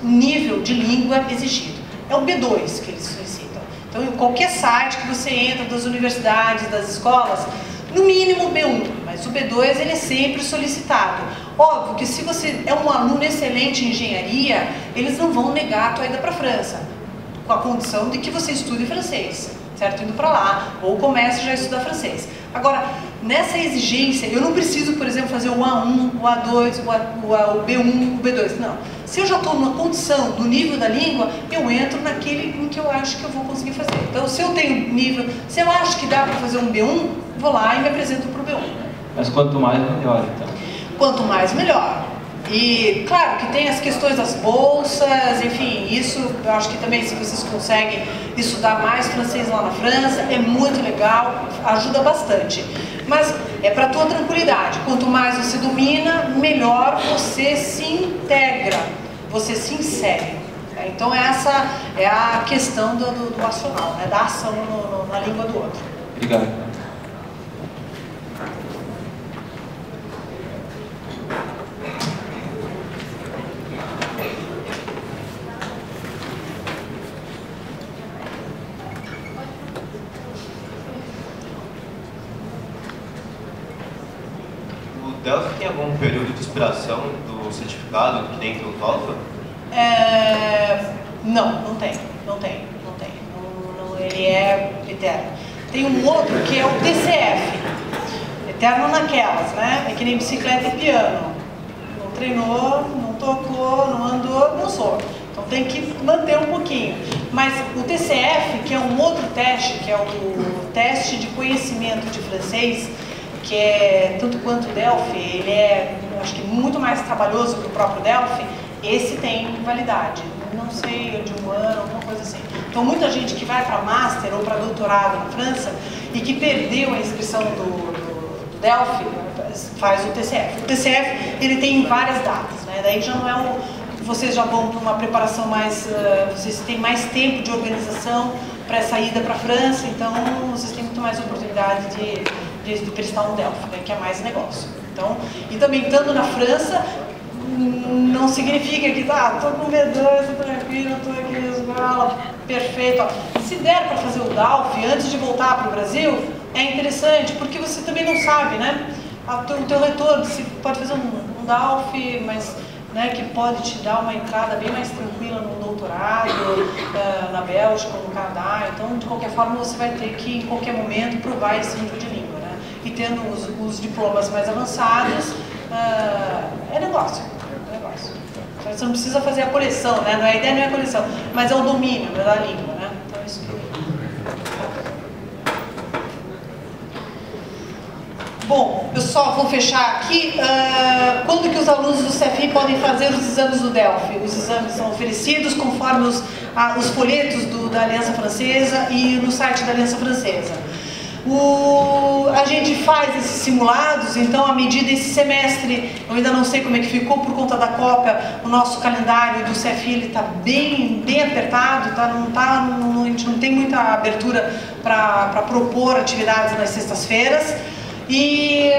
S12: o nível de língua exigido. É o B2 que eles solicitam. Então, em qualquer site que você entra, das universidades, das escolas, no mínimo B1, mas o B2 ele é sempre solicitado. Óbvio que se você é um aluno excelente em engenharia, eles não vão negar a tua ida para a França, com a condição de que você estude francês, certo? Indo para lá, ou comece já a estudar francês. Agora, nessa exigência, eu não preciso, por exemplo, fazer o A1, o A2, o B1, o B2, não. Se eu já estou numa condição do nível da língua, eu entro naquele em que eu acho que eu vou conseguir fazer. Então, se eu tenho nível, se eu acho que dá para fazer um B1, vou lá e me apresento para o B1.
S16: Mas quanto mais, melhor, então.
S12: Quanto mais, melhor. E, claro, que tem as questões das bolsas, enfim, isso eu acho que também, se vocês conseguem estudar mais francês lá na França, é muito legal, ajuda bastante. Mas é para a tua tranquilidade, quanto mais você domina, melhor você se integra, você se insere. Então essa é a questão do acional, né? Da ação na língua do outro.
S16: Obrigado.
S4: Delphi tem algum período de expiração do certificado que nem tem o TOEFL?
S12: Não tem. Ele é eterno. Tem um outro que é o TCF, eterno naquelas, né? É que nem bicicleta e piano. Não treinou, não tocou, não andou, não soube. Então tem que manter um pouquinho. Mas o TCF, que é um outro teste, que é o teste de conhecimento de francês, que é tanto quanto o Delphi, ele é, acho que muito mais trabalhoso que o próprio Delphi, esse tem validade. Não sei, de um ano, alguma coisa assim. Então muita gente que vai para Master ou para doutorado na França e que perdeu a inscrição do Delphi, faz o TCF. O TCF, ele tem várias datas, né? Daí já não é vocês já vão para uma preparação mais, vocês têm mais tempo de organização para essa ida para a França, então vocês têm muito mais oportunidade de prestar um Delphi, né? Que é mais negócio. Então, e também estando na França, não significa que estou com B2, estou tranquilo, estou aqui na escola, perfeito. Se der para fazer o DALF antes de voltar para o Brasil, é interessante, porque você também não sabe, né? O teu retorno, você pode fazer um DALF, mas né, que pode te dar uma entrada bem mais tranquila no doutorado, na Bélgica ou no Canadá. Então, de qualquer forma, você vai ter que, em qualquer momento, provar esse nível de língua, né? E tendo os diplomas mais avançados, é negócio. Você não precisa fazer a coleção, né? A ideia não é a coleção, mas é o domínio da língua, né? Então, isso que... Bom, pessoal, vou fechar aqui. Quando que os alunos do CFI podem fazer os exames do Delphi? Os exames são oferecidos conforme os folhetos da Aliança Francesa e no site da Aliança Francesa. A gente faz esses simulados, então, à medida esse semestre, eu ainda não sei como é que ficou por conta da Copa, o nosso calendário do CFI está bem apertado, tá? A gente não tem muita abertura para propor atividades nas sextas-feiras. E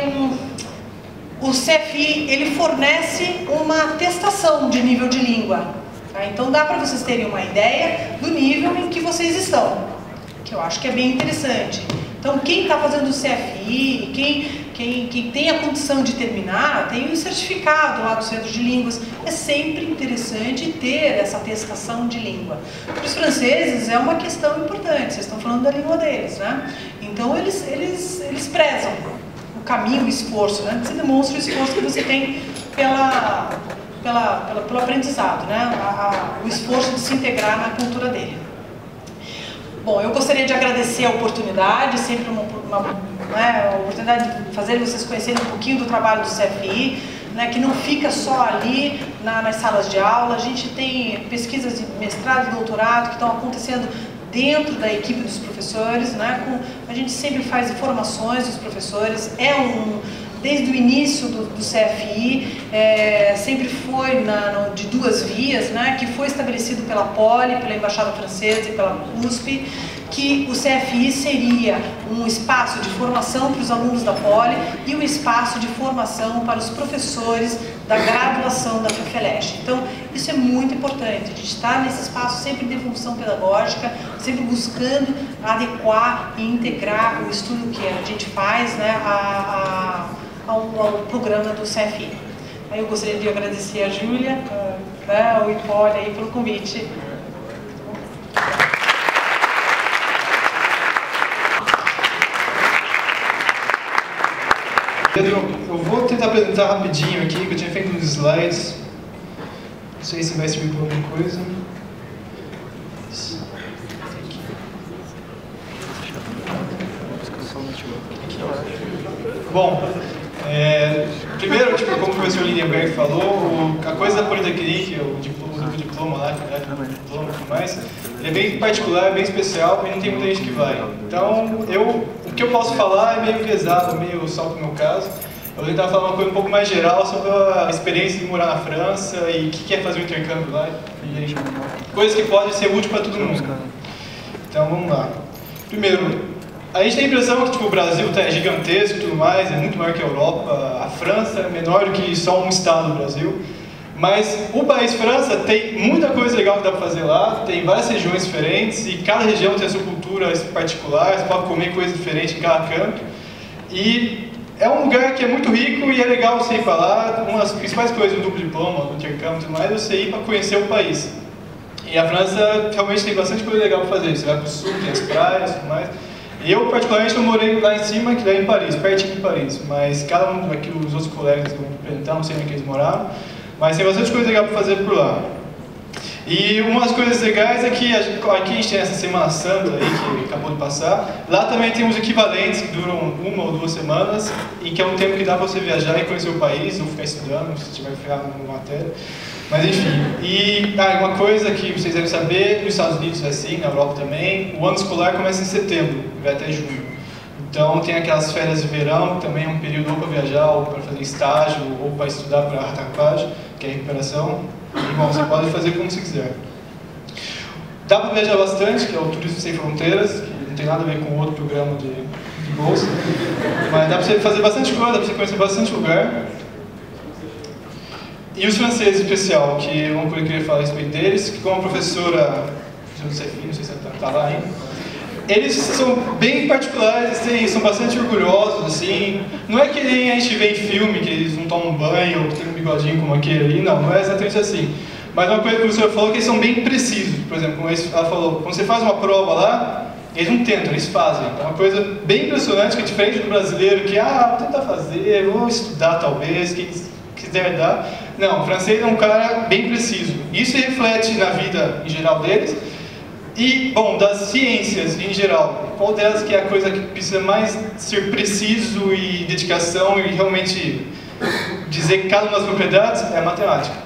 S12: o CFI, ele fornece uma atestação de nível de língua. Tá? Então dá para vocês terem uma ideia do nível em que vocês estão, que eu acho que é bem interessante. Então quem está fazendo o CFI, quem tem a condição de terminar, tem um certificado lá do Centro de Línguas. É sempre interessante ter essa atestação de língua. Para os franceses é uma questão importante, vocês estão falando da língua deles, né? Então eles prezam o caminho, o esforço, né? Você demonstra o esforço que você tem pelo aprendizado, né? O esforço de se integrar na cultura dele. Bom, eu gostaria de agradecer a oportunidade, sempre uma oportunidade de fazer vocês conhecerem um pouquinho do trabalho do CFI, né, que não fica só ali nas salas de aula. A gente tem pesquisas de mestrado e doutorado que estão acontecendo dentro da equipe dos professores, né, a gente sempre faz formações dos professores, desde o início do CFI, sempre foi de duas vias, né, que foi estabelecido pela Poli, pela Embaixada Francesa e pela USP, que o CFI seria um espaço de formação para os alunos da Poli e um espaço de formação para os professores da graduação da FEFELESH. Então, isso é muito importante, a gente está nesse espaço sempre de função pedagógica, sempre buscando adequar e integrar o estudo que a gente faz, né, ao programa do CFI. Aí eu gostaria de agradecer a Júlia, ao Ipoli aí pelo convite.
S14: Pedro, eu vou tentar apresentar rapidinho aqui, que eu tinha feito uns slides. Não sei se vai servir para alguma coisa. Bom, primeiro, como o professor Lindenberg falou, a coisa da Politecnique, o diploma lá, diploma e tudo mais, ele é bem particular, bem especial e não tem muita gente que vai. Então, o que eu posso falar é meio pesado, meio só pro meu caso. Eu vou tentar falar uma coisa um pouco mais geral sobre a experiência de morar na França e o que é fazer um intercâmbio lá. E coisas que podem ser úteis para todo mundo. Então, vamos lá. Primeiro, a gente tem a impressão que o Brasil é gigantesco e tudo mais, é muito maior que a Europa. A França é menor do que só um estado do Brasil. Mas o país França tem muita coisa legal que dá para fazer lá, tem várias regiões diferentes e cada região tem a sua cultura particular, você pode comer coisa diferente em cada canto. E é um lugar que é muito rico e é legal você ir para lá. Uma das principais coisas do duplo diploma, do intercâmbio e tudo mais, é você ir para conhecer o país. E a França realmente tem bastante coisa legal para fazer. Você vai para o sul, tem as praias e tudo mais. Eu, particularmente, eu morei lá em cima, que é em Paris, pertinho de Paris. Mas cada um aqui, os outros colegas vão perguntar, não sei onde eles moraram. Mas tem bastante coisa legal para fazer por lá. E uma das coisas legais é que aqui a gente tem essa Semana Santa aí, que acabou de passar. Lá também tem os equivalentes que duram 1 ou 2 semanas, e que é um tempo que dá para você viajar e conhecer o país, ou ficar estudando, se tiver que ficar numa matéria. Mas enfim, e uma coisa que vocês devem saber, nos Estados Unidos é assim, na Europa também, o ano escolar começa em setembro, vai até junho. Então tem aquelas férias de verão, que também é um período ou para viajar, ou para fazer estágio, ou para estudar para a Harvard, que é a recuperação. E bom, você pode fazer como você quiser. Dá para viajar bastante, que é o Turismo Sem Fronteiras, que não tem nada a ver com o outro programa de bolsa. Mas dá para você fazer bastante coisa, dá para você conhecer bastante lugar. E os franceses, em especial, que é uma coisa que eu queria falar a respeito deles, que como a professora do CFI, não sei se ela está lá ainda, eles são bem particulares, são bastante orgulhosos, assim. Não é que nem a gente vê em filme, que eles não tomam banho ou tem um bigodinho como aquele ali, não é exatamente assim. Mas uma coisa que o professor falou é que eles são bem precisos. Por exemplo, como ela falou, quando você faz uma prova lá, eles não tentam, eles fazem. É uma coisa bem impressionante, que é diferente do brasileiro, que vou tentar fazer, vou estudar talvez, quem quiser dar. Não, o francês é um cara bem preciso. Isso reflete na vida em geral deles. E, bom, das ciências em geral, qual delas que é a coisa que precisa mais ser preciso e dedicação e realmente dizer cada uma das propriedades? É a matemática.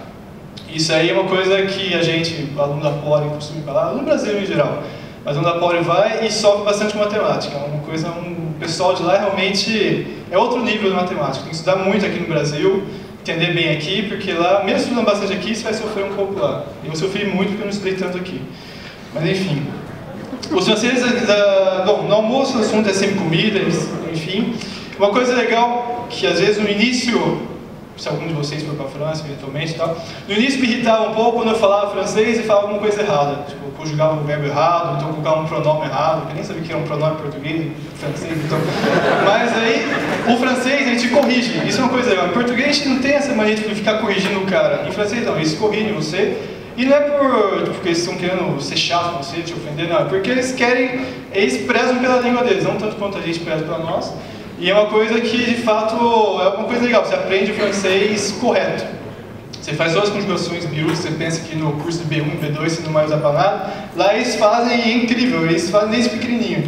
S14: Isso aí é uma coisa que a gente, aluno da Poli, costuma falar, aluno brasileiro em geral, mas aluno da Poli vai e sofre bastante com matemática. É uma coisa, o pessoal de lá realmente é outro nível de matemática. Tem que estudar muito aqui no Brasil, entender bem aqui, porque lá, mesmo estudando bastante aqui, você vai sofrer um pouco lá. Eu sofri muito porque eu não estudei tanto aqui. Mas enfim, os franceses, bom, no almoço o assunto é sempre comida, enfim. Uma coisa legal, que às vezes no início, se algum de vocês for para a França, eventualmente e tal, no início me irritava um pouco quando eu falava francês e falava alguma coisa errada. Tipo, eu conjugava o verbo errado, então eu colocava um pronome errado, que eu nem sabia que era um pronome português, francês, então... Mas aí, o francês a gente corrige, isso é uma coisa legal. Em português a gente não tem essa mania de ficar corrigindo o cara. Em francês não, eles corrigem você. E não é porque eles estão querendo ser chato com você, te ofender, não. É porque eles prezam pela língua deles, não tanto quanto a gente preza pela nossa. E é uma coisa que, de fato, é uma coisa legal. Você aprende o francês correto. Você faz todas as conjugações miúdas, você pensa que no curso de B1, B2 você não vai usar para nada. Lá eles fazem, é incrível, eles fazem desde pequenininho.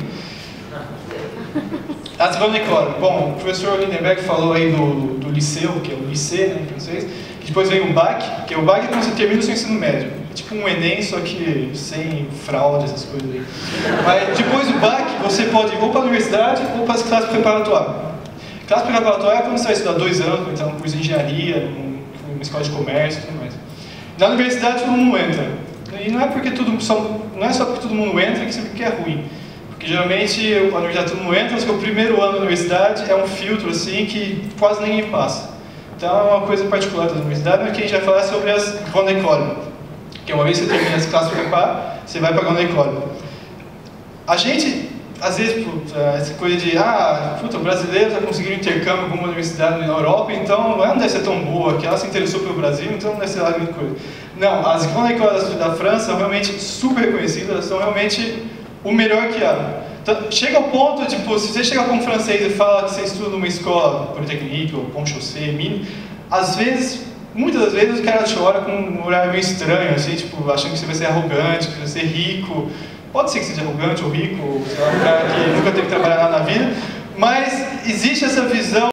S14: As grandes écoles. Bom, o professor Lindenberg falou aí do liceu, que é o lycée, né, em francês. Depois vem o BAC, que é o BAC quando você termina o seu ensino médio. É tipo um Enem, só que sem fraude, essas coisas aí. Mas depois do BAC, você pode ir ou para a universidade ou para as classes preparatórias. Classe preparatória é quando você vai estudar 2 anos, para entrar num curso de engenharia, numa escola de comércio e tudo mais. Na universidade todo mundo entra. E não é só porque todo mundo entra que é ruim. Porque geralmente a universidade todo mundo entra, mas que o primeiro ano da universidade é um filtro assim que quase ninguém passa. Então é uma coisa particular da universidade, mas que a gente vai falar sobre as grandes écoles. Que uma vez que você termina as classes preparatórias, você vai para a grande école. A gente, às vezes, essa coisa de o brasileiro está conseguindo intercâmbio com uma universidade na Europa, então não deve ser tão boa, que ela se interessou pelo Brasil, então não deve ser lá grande coisa. Não, as grandes écoles da França são realmente super reconhecidas, são realmente o melhor que há. Então, chega ao ponto, tipo, se você chegar com um francês e fala que você estuda numa escola, Polytechnique ou Pont-Chaussée, Mine, às vezes, muitas das vezes o cara te olha com um olhar meio estranho, assim, tipo, achando que você vai ser arrogante, que você vai ser rico. Pode ser que seja arrogante ou rico, ou sei lá, um cara que nunca teve que trabalhar nada na vida, mas existe essa visão